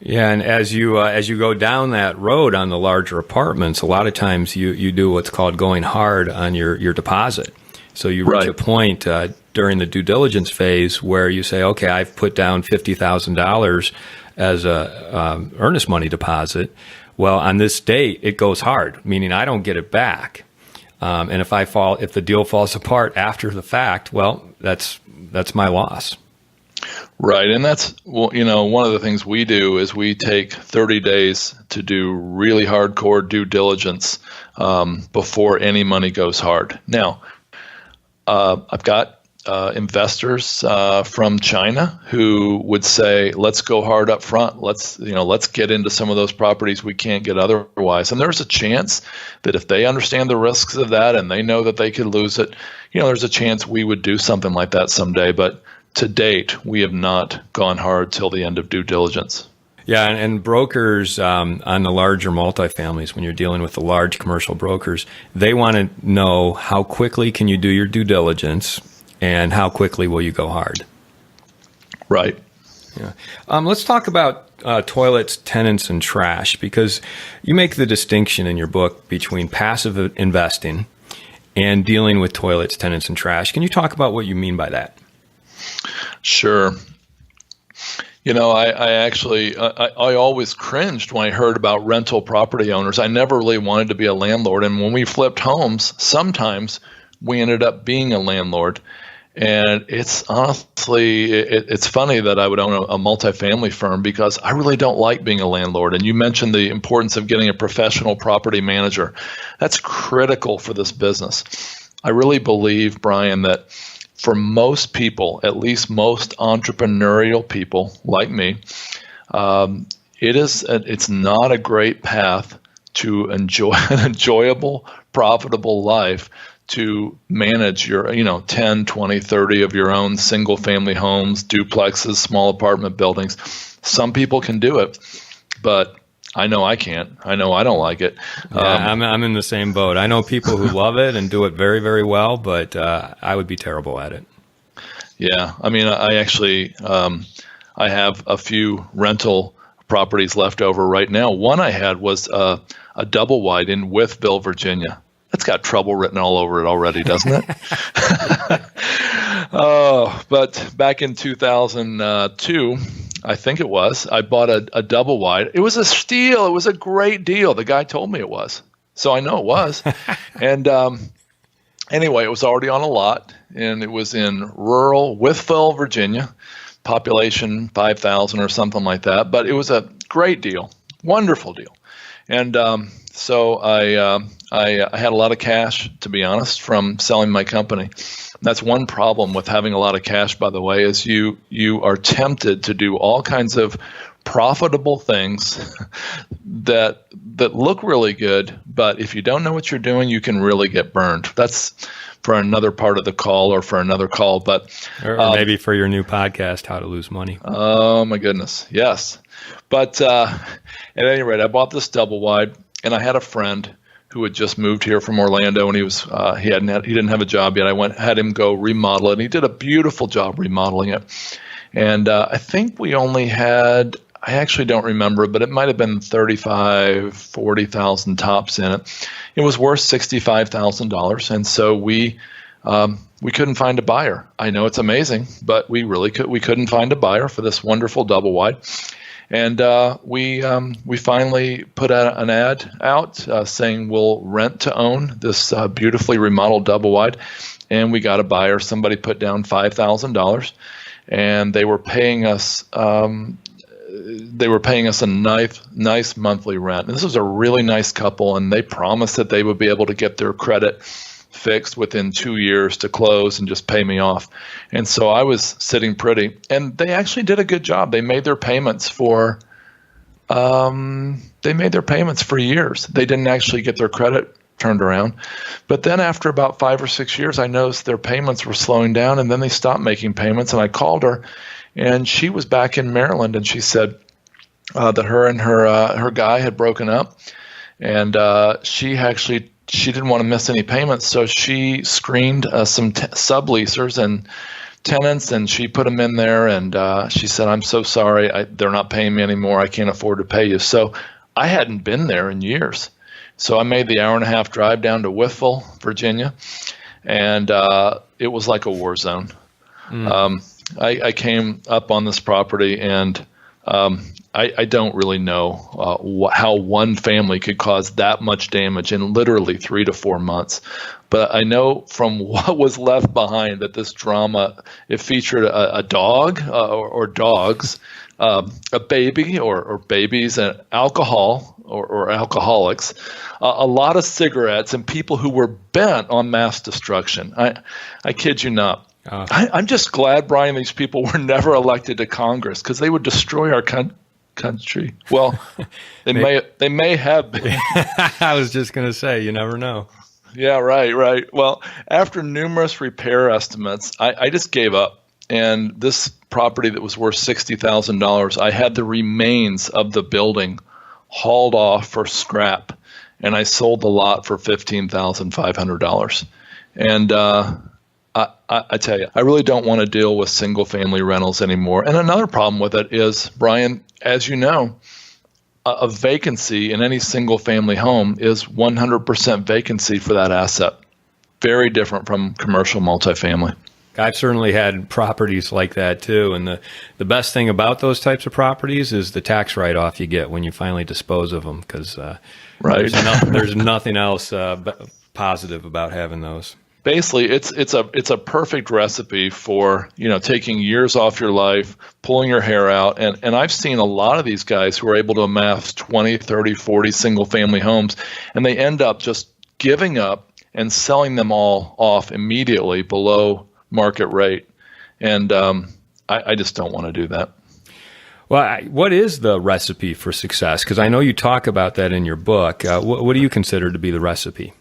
Yeah, and as you go down that road on the larger apartments, a lot of times you do what's called going hard on your deposit. So you reach a point during the due diligence phase where you say, okay, I've put down $50,000 as a earnest money deposit. Well, on this date, it goes hard, meaning I don't get it back. And if the deal falls apart after the fact, well, that's my loss. Right. And that's, one of the things we do is we take 30 days to do really hardcore due diligence before any money goes hard. Now, I've got investors from China who would say, let's go hard up front. Let's get into some of those properties we can't get otherwise. And there's a chance that if they understand the risks of that and they know that they could lose it, there's a chance we would do something like that someday. But to date, we have not gone hard till the end of due diligence. Yeah, and brokers on the larger multifamilies, when you're dealing with the large commercial brokers, they want to know how quickly can you do your due diligence and how quickly will you go hard. Right. Yeah. Let's talk about toilets, tenants, and trash, because you make the distinction in your book between passive investing and dealing with toilets, tenants, and trash. Can you talk about what you mean by that? Sure. I always cringed when I heard about rental property owners. I never really wanted to be a landlord. And when we flipped homes, sometimes we ended up being a landlord. And it's honestly, it's funny that I would own a multifamily firm because I really don't like being a landlord. And you mentioned the importance of getting a professional property manager. That's critical for this business. I really believe, Brian, that for most people, at least most entrepreneurial people like me, it's not a great path to enjoy an enjoyable, profitable life to manage your 10, 20, 30 of your own single family homes, duplexes, small apartment buildings. Some people can do it, but I know I can't. I know I don't like it. Yeah, I'm in the same boat. I know people who love it and do it very, very well, but I would be terrible at it. Yeah. I mean, I actually, I have a few rental properties left over right now. One I had was a double wide in Wytheville, Virginia. It's got trouble written all over it already, doesn't it? But back in 2002, I think it was, I bought a double wide. It was a steal. It was a great deal. The guy told me it was. So I know it was. And anyway, it was already on a lot, and it was in rural Wytheville, Virginia, population 5,000 or something like that. But it was a great deal, wonderful deal. And so I had a lot of cash, to be honest, from selling my company. That's one problem with having a lot of cash, by the way, is you are tempted to do all kinds of profitable things that look really good, but if you don't know what you're doing, you can really get burned. That's for another part of the call or for another call, but or maybe for your new podcast, How to Lose Money. Oh my goodness, yes. But at any rate, I bought this double wide, and I had a friend who had just moved here from Orlando, and he didn't have a job yet. Had him go remodel it, and he did a beautiful job remodeling it. And I think we only had, I actually don't remember, but it might have been 35, 40,000 tops in it. It was worth $65,000, and so we couldn't find a buyer. I know it's amazing, but we couldn't find a buyer for this wonderful double wide. And we finally put an ad out saying we'll rent to own this beautifully remodeled double wide, and we got a buyer. Somebody put down $5,000, and they were paying us a nice monthly rent. And this was a really nice couple, and they promised that they would be able to get their credit fixed within 2 years to close and just pay me off. And so I was sitting pretty, and they actually did a good job. They made their payments for years. They didn't actually get their credit turned around. But then after about 5 or 6 years, I noticed their payments were slowing down, and then they stopped making payments. And I called her, and she was back in Maryland, and she said that her and her guy had broken up, and she didn't want to miss any payments, so she screened some subleasers and tenants, and she put them in there, and she said, "I'm so sorry, they're not paying me anymore. I can't afford to pay you." So I hadn't been there in years. So I made the hour-and-a-half drive down to Whitfield, Virginia, and it was like a war zone. I came up on this property, and I don't really know how one family could cause that much damage in literally 3 to 4 months. But I know from what was left behind that this drama, it featured a dog or dogs, a baby or babies, and alcohol or alcoholics, a lot of cigarettes, and people who were bent on mass destruction. I kid you not. I'm just glad, Brian, these people were never elected to Congress, because they would destroy our country. Well, they may have been. I was just going to say, you never know. Yeah, right. Well, after numerous repair estimates, I just gave up. And this property that was worth $60,000, I had the remains of the building hauled off for scrap, and I sold the lot for $15,500. And I tell you, I really don't want to deal with single-family rentals anymore. And another problem with it is, Brian, as you know, a vacancy in any single-family home is 100% vacancy for that asset. Very different from commercial multifamily. I've certainly had properties like that too, and the best thing about those types of properties is the tax write-off you get when you finally dispose of them, because there's nothing else positive about having those. Basically, it's a perfect recipe for, taking years off your life, pulling your hair out. And I've seen a lot of these guys who are able to amass 20, 30, 40 single-family homes, and they end up just giving up and selling them all off immediately below market rate. And I just don't want to do that. Well, what is the recipe for success? Because I know you talk about that in your book. What do you consider to be the recipe?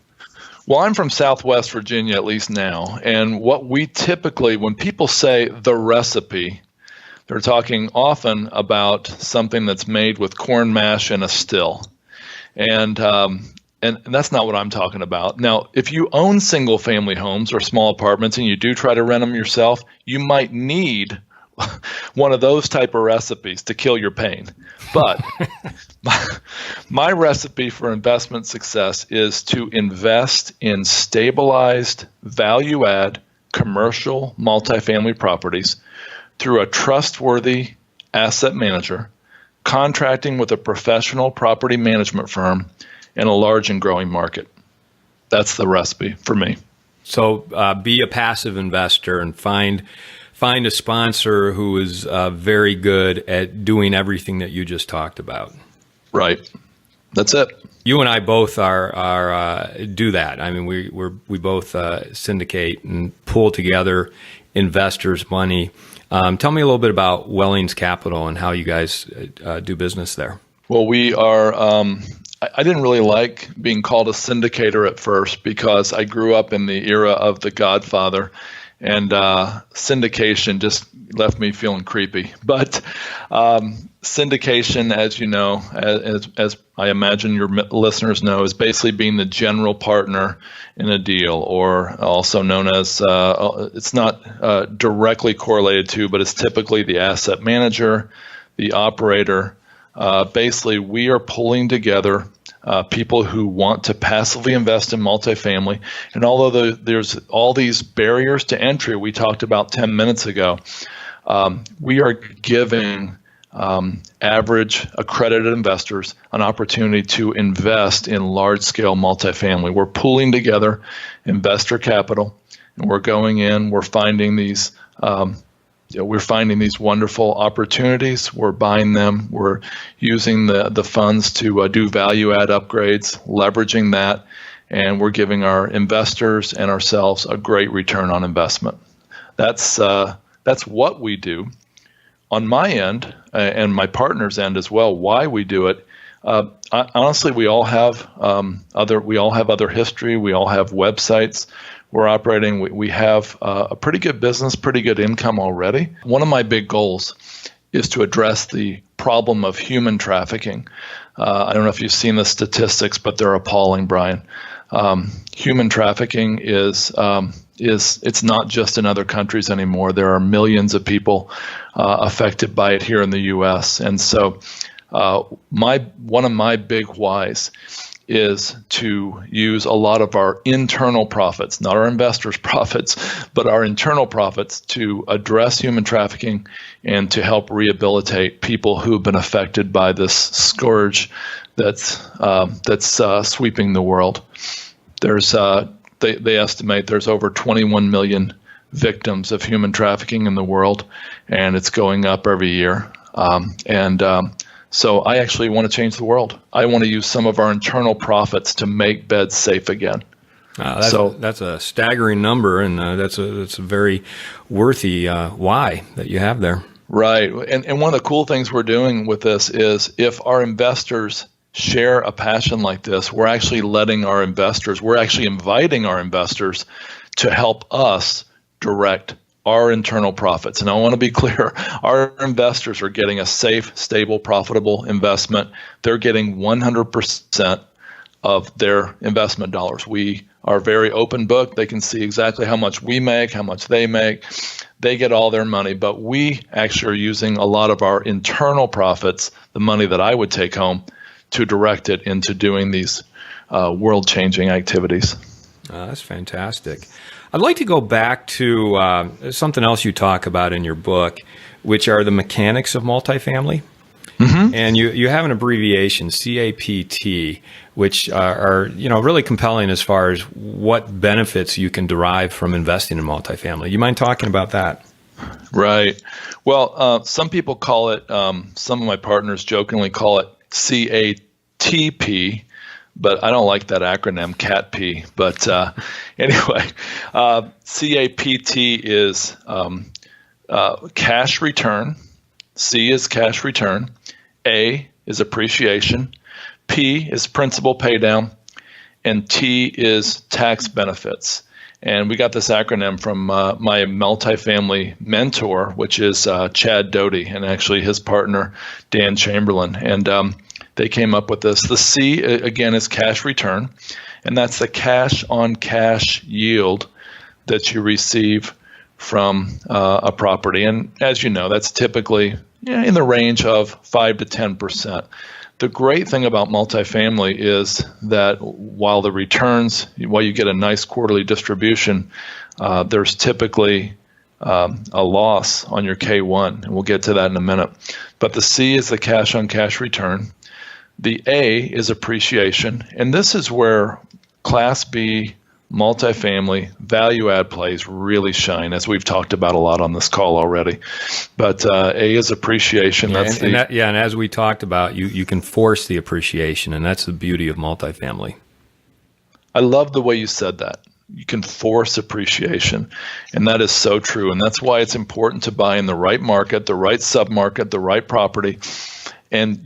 Well, I'm from Southwest Virginia, at least now, and what we typically, when people say the recipe, they're talking often about something that's made with corn mash and a still, and that's not what I'm talking about. Now, if you own single-family homes or small apartments and you do try to rent them yourself, you might need one of those type of recipes to kill your pain. But my recipe for investment success is to invest in stabilized, value-add, commercial multifamily properties through a trustworthy asset manager, contracting with a professional property management firm in a large and growing market. That's the recipe for me. So be a passive investor and find a sponsor who is very good at doing everything that you just talked about. Right. That's it. You and I both are do that. I mean, we both syndicate and pull together investors' money. Tell me a little bit about Wellings Capital and how you guys do business there. Well, we are. I didn't really like being called a syndicator at first, because I grew up in the era of The Godfather. And syndication just left me feeling creepy. But syndication, as you know, as I imagine your listeners know, is basically being the general partner in a deal, or also known as, it's not directly correlated to, but it's typically the asset manager, the operator. Basically, we are pulling together people who want to passively invest in multifamily. And although there's all these barriers to entry we talked about 10 minutes ago, we are giving average accredited investors an opportunity to invest in large-scale multifamily. We're pooling together investor capital, and we're going in. We're finding these wonderful opportunities. We're buying them. We're using the funds to do value-add upgrades, leveraging that, and we're giving our investors and ourselves a great return on investment. That's what we do. On my end, and my partner's end as well, why we do it. Honestly, we all have other history. We all have websites we're operating. We have a pretty good business, pretty good income already. One of my big goals is to address the problem of human trafficking. I don't know if you've seen the statistics, but they're appalling, Brian. Human trafficking is it's not just in other countries anymore. There are millions of people affected by it here in the U.S. And so one of my big whys is to use a lot of our internal profits, not our investors' profits, but our internal profits to address human trafficking and to help rehabilitate people who've been affected by this scourge that's sweeping the world. There's they estimate there's over 21 million victims of human trafficking in the world, and it's going up every year. So I actually want to change the world. I want to use some of our internal profits to make beds safe again. That's a staggering number, and that's a very worthy why that you have there. Right. And one of the cool things we're doing with this is if our investors share a passion like this, we're actually inviting our investors to help us direct our internal profits. And I want to be clear, our investors are getting a safe, stable, profitable investment. They're getting 100% of their investment dollars. We are very open book. They can see exactly how much we make, how much they make. They get all their money, but we actually are using a lot of our internal profits, the money that I would take home, to direct it into doing these world-changing activities. That's fantastic. I'd like to go back to something else you talk about in your book, which are the mechanics of multifamily. Mm-hmm. And you have an abbreviation, CAPT, which are really compelling as far as what benefits you can derive from investing in multifamily. You mind talking about that? Right. Well, some people call it, some of my partners jokingly call it CATP, but I don't like that acronym, CATP. But anyway, CAPT is cash return. C is cash return. A is appreciation. P is principal paydown. And T is tax benefits. And we got this acronym from my multifamily mentor, which is Chad Doty, and actually his partner, Dan Chamberlain. And they came up with this. The C, again, is cash return, and that's the cash-on-cash yield that you receive from a property. And as you know, that's typically in the range of 5 to 10%. The great thing about multifamily is that while you get a nice quarterly distribution, there's typically a loss on your K1, and we'll get to that in a minute. But the C is the cash-on-cash return. The A is appreciation, and this is where Class B multifamily value-add plays really shine, as we've talked about a lot on this call already. But A is appreciation. And as we talked about, you can force the appreciation, and that's the beauty of multifamily. I love the way you said that. You can force appreciation, and that is so true. And that's why it's important to buy in the right market, the right submarket, the right property. And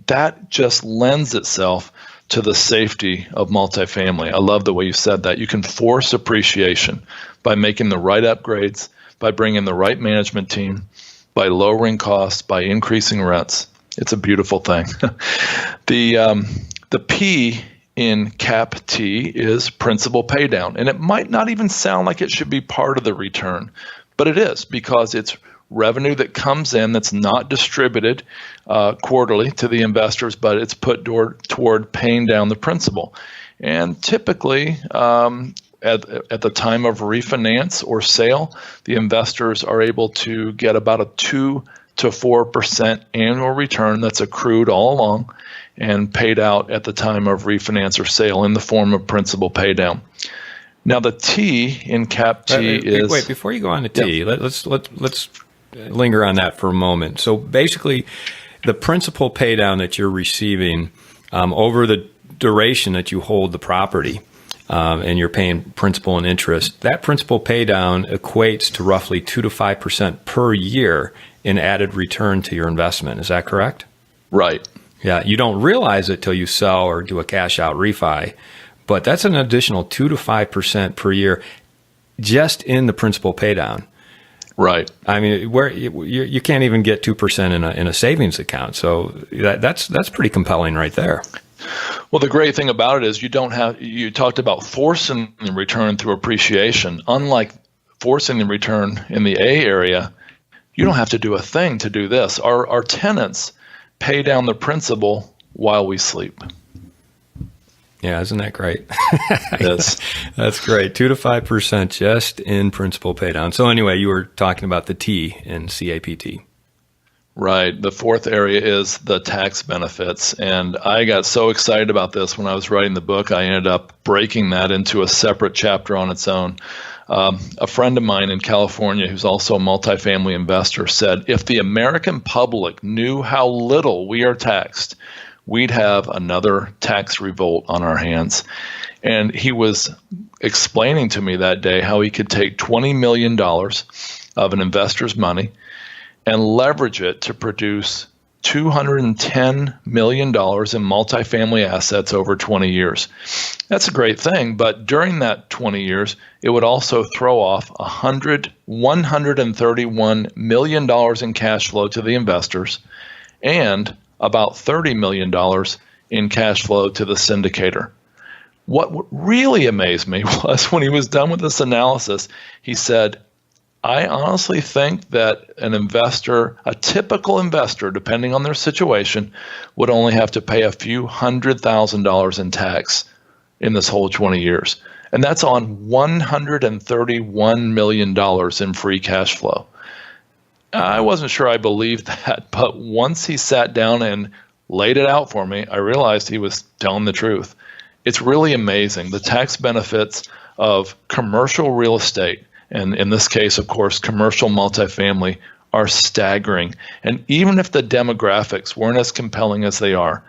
that just lends itself to the safety of multifamily. I love the way you said that. You can force appreciation by making the right upgrades, by bringing the right management team, by lowering costs, by increasing rents. It's a beautiful thing. The P in CAPT is principal paydown, and it might not even sound like it should be part of the return, but it is, because it's revenue that comes in that's not distributed quarterly to the investors, but it's put toward paying down the principal. And typically, at the time of refinance or sale, the investors are able to get about a 2 to 4% annual return that's accrued all along and paid out at the time of refinance or sale in the form of principal paydown. Now, the T in CAPT is... Wait, before you go on to T, let's linger on that for a moment. So basically, the principal paydown that you're receiving over the duration that you hold the property, and you're paying principal and interest, that principal paydown equates to roughly 2 to 5% per year in added return to your investment. Is that correct? Right. Yeah, you don't realize it till you sell or do a cash out refi, but that's an additional 2 to 5% per year just in the principal paydown. Right. I mean, where you can't even get 2% in a savings account. So that's pretty compelling right there. Well, the great thing about it is you talked about forcing the return through appreciation. Unlike forcing the return in the A area, you don't have to do a thing to do this. Our tenants pay down the principal while we sleep. Yeah, isn't that great? Yes. That's great. 2 to 5% just in principal paydown. So anyway, you were talking about the T in CAPT. Right. The fourth area is the tax benefits. And I got so excited about this when I was writing the book, I ended up breaking that into a separate chapter on its own. A friend of mine in California, who's also a multifamily investor, said, if the American public knew how little we are taxed, we'd have another tax revolt on our hands. And he was explaining to me that day how he could take $20 million of an investor's money and leverage it to produce $210 million in multifamily assets over 20 years. That's a great thing, but during that 20 years, it would also throw off $131 million in cash flow to the investors and about $30 million in cash flow to the syndicator. What really amazed me was when he was done with this analysis, he said, I honestly think that an investor, a typical investor, depending on their situation, would only have to pay a few $100,000 in tax in this whole 20 years. And that's on $131 million in free cash flow. I wasn't sure I believed that, but once he sat down and laid it out for me, I realized he was telling the truth. It's really amazing. The tax benefits of commercial real estate, and in this case, of course, commercial multifamily, are staggering. And even if the demographics weren't as compelling as they are,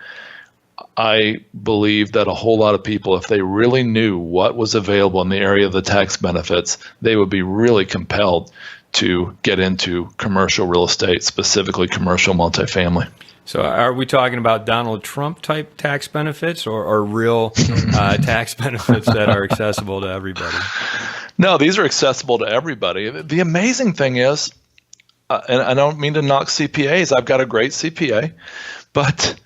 I believe that a whole lot of people, if they really knew what was available in the area of the tax benefits, they would be really compelled to get into commercial real estate, specifically commercial multifamily. So are we talking about Donald Trump type tax benefits or real tax benefits that are accessible to everybody? No, these are accessible to everybody. The amazing thing is, and I don't mean to knock CPAs, I've got a great CPA, but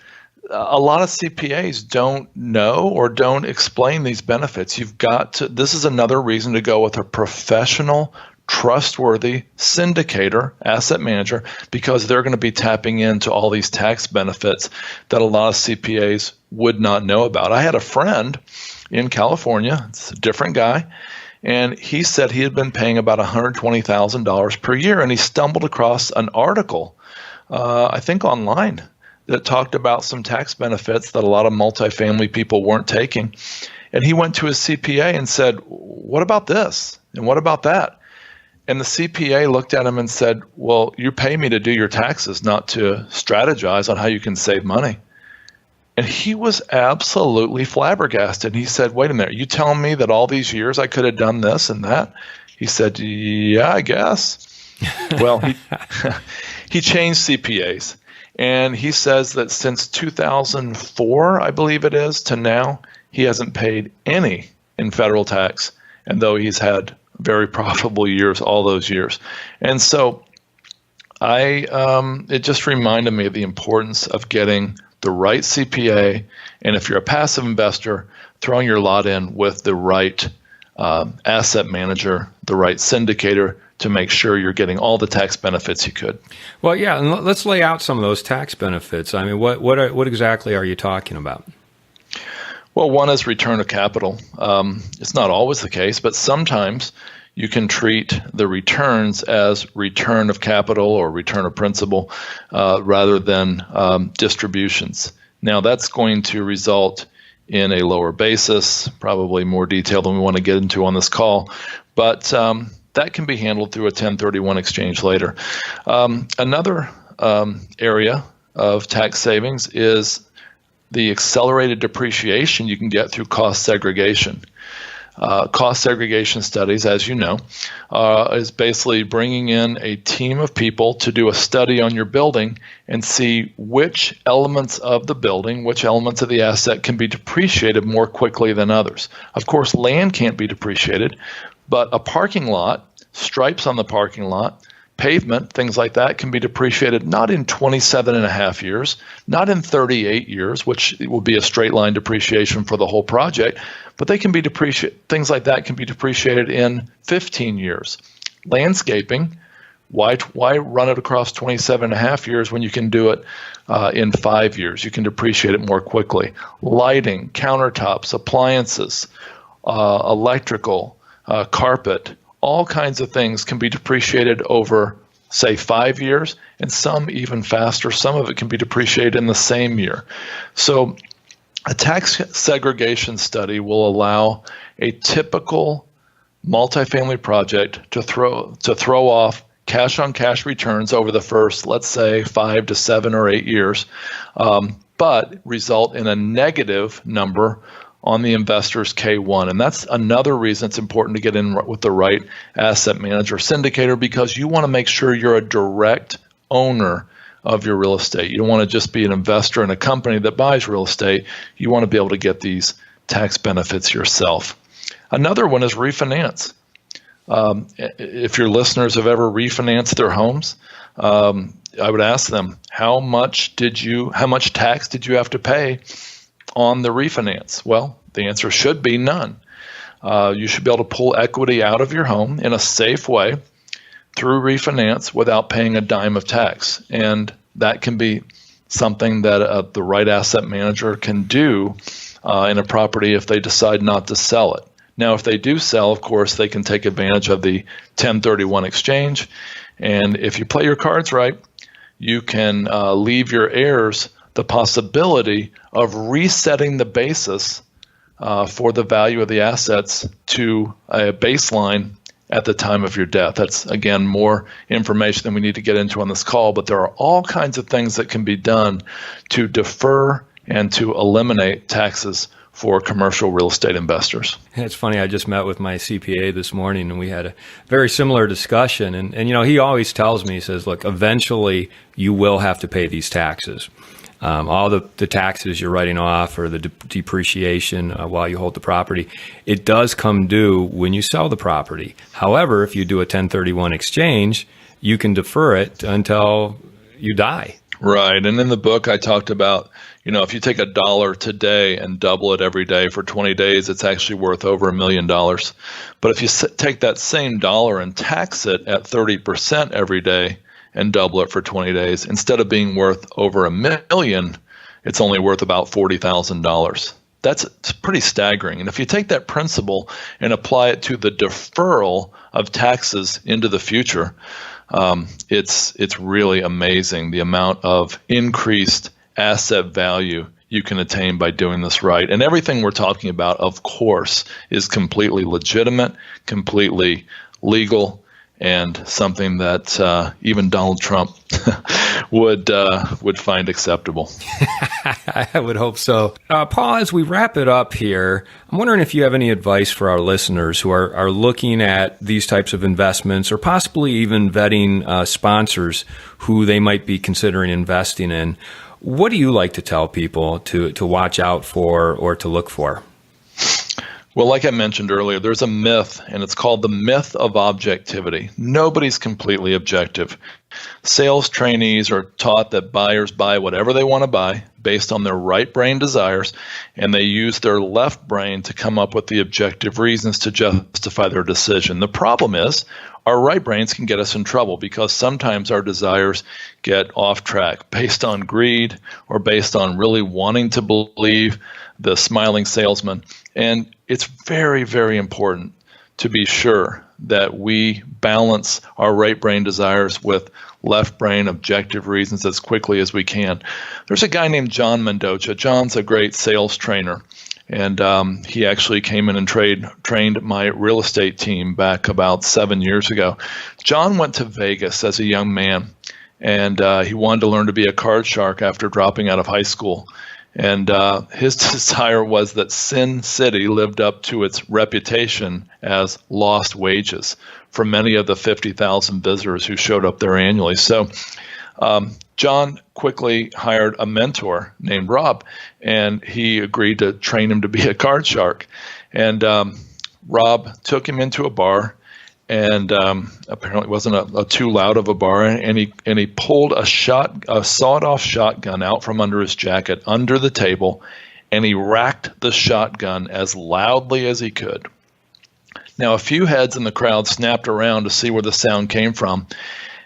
a lot of CPAs don't know or don't explain these benefits. You've got to, this is another reason to go with a professional, trustworthy syndicator, asset manager, because they're going to be tapping into all these tax benefits that a lot of CPAs would not know about. I had a friend in California, it's a different guy, and he said he had been paying about $120,000 per year, and he stumbled across an article, I think online, that talked about some tax benefits that a lot of multifamily people weren't taking. And he went to his CPA and said, what about this? And what about that? And the CPA looked at him and said, well, you pay me to do your taxes, not to strategize on how you can save money. And he was absolutely flabbergasted. He said, wait a minute, you telling me that all these years I could have done this and that? He said, yeah, I guess. Well, he changed CPAs. And he says that since 2004, I believe it is, to now, he hasn't paid any in federal tax. And though he's had very profitable years all those years. And so It just reminded me of the importance of getting the right CPA, and if you're a passive investor, throwing your lot in with the right asset manager, the right syndicator, to make sure you're getting all the tax benefits you could. Well, yeah, and let's lay out some of those tax benefits. I mean, what exactly are you talking about? Well, one is return of capital. It's not always the case, but sometimes you can treat the returns as return of capital or return of principal rather than distributions. Now, that's going to result in a lower basis, probably more detail than we want to get into on this call, but that can be handled through a 1031 exchange later. Another area of tax savings is the accelerated depreciation you can get through cost segregation. Cost segregation studies, as you know, is basically bringing in a team of people to do a study on your building and see which elements of the building, which elements of the asset can be depreciated more quickly than others. Of course, land can't be depreciated, but a parking lot, stripes on the parking lot, pavement, things like that can be depreciated not in 27 and a half years, not in 38 years, which will be a straight line depreciation for the whole project, but they can be things like that can be depreciated in 15 years. Landscaping, why run it across 27 and a half years when you can do it in 5 years? You can depreciate it more quickly. Lighting, countertops, appliances, electrical, carpet, all kinds of things can be depreciated over, say, 5 years, and some even faster. Some of it can be depreciated in the same year. So a tax segregation study will allow a typical multifamily project to throw off cash-on-cash returns over the first, let's say, 5 to 7 or 8 years, but result in a negative number on the investor's K1. And that's another reason it's important to get in with the right asset manager syndicator, because you want to make sure you're a direct owner of your real estate. You don't want to just be an investor in a company that buys real estate. You want to be able to get these tax benefits yourself. Another one is refinance. If your listeners have ever refinanced their homes, I would ask them, how much tax did you have to pay on the refinance? Well, the answer should be none. You should be able to pull equity out of your home in a safe way through refinance without paying a dime of tax. And that can be something that the right asset manager can do in a property if they decide not to sell it. Now, if they do sell, of course, they can take advantage of the 1031 exchange. And if you play your cards right, you can leave your heirs the possibility of resetting the basis for the value of the assets to a baseline at the time of your death. That's, again, more information than we need to get into on this call, but there are all kinds of things that can be done to defer and to eliminate taxes for commercial real estate investors. It's funny, I just met with my CPA this morning and we had a very similar discussion. And you know, he always tells me, he says, look, eventually you will have to pay these taxes. All the taxes you're writing off or the depreciation while you hold the property, it does come due when you sell the property. However, if you do a 1031 exchange, you can defer it until you die. Right. And in the book, I talked about, if you take $1 today and double it every day for 20 days, it's actually worth over $1 million. But if you take that same dollar and tax it at 30% every day and double it for 20 days, instead of being worth over $1 million, it's only worth about $40,000. That's pretty staggering. And if you take that principle and apply it to the deferral of taxes into the future, it's really amazing the amount of increased asset value you can attain by doing this right. And everything we're talking about, of course, is completely legitimate, completely legal, and something that even Donald Trump would find acceptable. I would hope so. Paul, as we wrap it up here, I'm wondering if you have any advice for our listeners who are looking at these types of investments or possibly even vetting sponsors who they might be considering investing in. What do you like to tell people to watch out for or to look for? Well, like I mentioned earlier, there's a myth, and it's called the myth of objectivity. Nobody's completely objective. Sales trainees are taught that buyers buy whatever they want to buy based on their right brain desires, and they use their left brain to come up with the objective reasons to justify their decision. The problem is our right brains can get us in trouble because sometimes our desires get off track based on greed or based on really wanting to believe the smiling salesman. And it's very, very important to be sure that we balance our right brain desires with left brain objective reasons as quickly as we can. There's a guy named John Mendoza. John's a great sales trainer, and he actually came in and trained my real estate team back about 7 years ago. John went to Vegas as a young man, and he wanted to learn to be a card shark after dropping out of high school. And his desire was that Sin City lived up to its reputation as lost wages for many of the 50,000 visitors who showed up there annually. So John quickly hired a mentor named Rob, and he agreed to train him to be a card shark. And Rob took him into a bar, and apparently it wasn't a too loud of a bar, and he pulled a sawed-off shotgun out from under his jacket, under the table, and he racked the shotgun as loudly as he could. Now, a few heads in the crowd snapped around to see where the sound came from,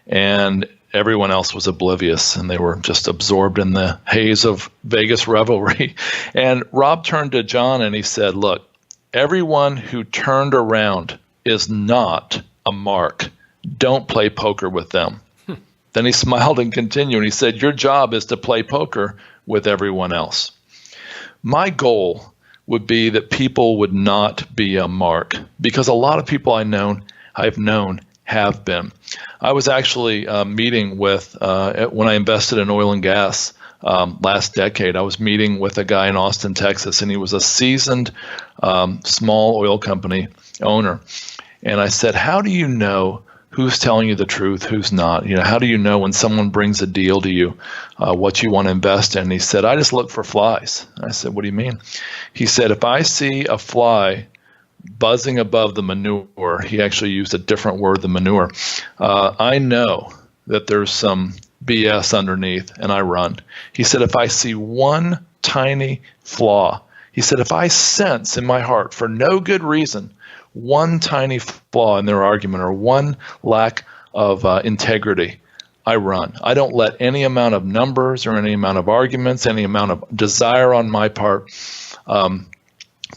and everyone else was oblivious, and they were just absorbed in the haze of Vegas revelry. And Rob turned to John and he said, "Look, everyone who turned around is not a mark. Don't play poker with them." Then he smiled and continued, and he said, "Your job is to play poker with everyone else." My goal would be that people would not be a mark, because a lot of people I've known have been. I was actually meeting with, when I invested in oil and gas last decade, I was meeting with a guy in Austin, Texas, and he was a seasoned small oil company owner. And I said, "How do you know who's telling you the truth, who's not? How do you know when someone brings a deal to you, what you want to invest in?" And he said, "I just look for flies." I said, "What do you mean?" He said, "If I see a fly buzzing above the manure," he actually used a different word than manure, "I know that there's some BS underneath, and I run." He said, "If I see one tiny flaw," he said, "if I sense in my heart for no good reason one tiny flaw in their argument or one lack of integrity, I run. I don't let any amount of numbers or any amount of arguments, any amount of desire on my part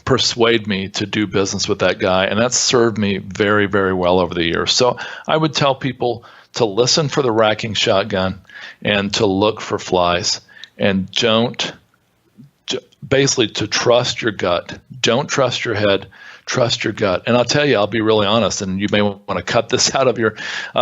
persuade me to do business with that guy." And that's served me very, very well over the years. So I would tell people to listen for the racking shotgun and to look for flies, and basically to trust your gut. Don't trust your head. Trust your gut. And I'll tell you, I'll be really honest, and you may want to cut this out of your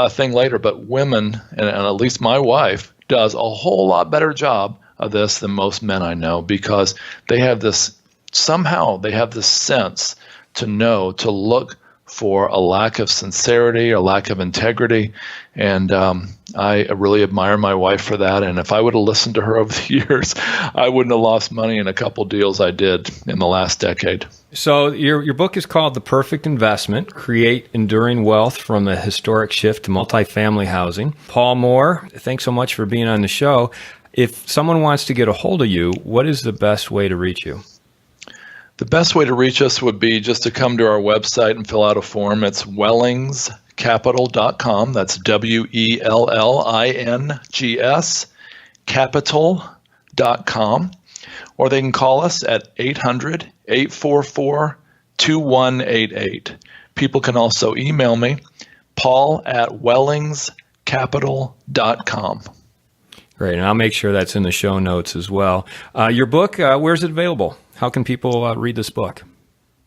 thing later, but women, and at least my wife, does a whole lot better job of this than most men I know, because they have this sense to know, to look for a lack of sincerity, a lack of integrity. And I really admire my wife for that. And if I would have listened to her over the years, I wouldn't have lost money in a couple deals I did in the last decade. So your book is called The Perfect Investment: Create Enduring Wealth from a Historic Shift to Multifamily Housing. Paul Moore, thanks so much for being on the show. If someone wants to get a hold of you, what is the best way to reach you? The best way to reach us would be just to come to our website and fill out a form. It's wellingscapital.com. That's WELLINGS capital.com. Or they can call us at 800-844-2188. People can also email me, paul@wellingscapital.com. Great, and I'll make sure that's in the show notes as well. Your book, where's it available? How can people read this book?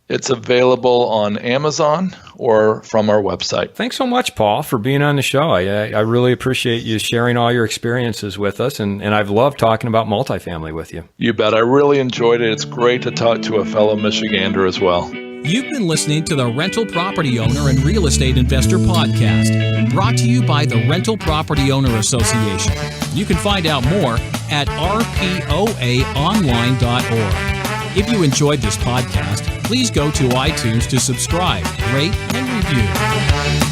It's available on Amazon or from our website. Thanks so much, Paul, for being on the show. I really appreciate you sharing all your experiences with us, and I've loved talking about multifamily with you. You bet. I really enjoyed it. It's great to talk to a fellow Michigander as well. You've been listening to the Rental Property Owner and Real Estate Investor Podcast, brought to you by the Rental Property Owner Association. You can find out more at rpoaonline.org. If you enjoyed this podcast, please go to iTunes to subscribe, rate, and review.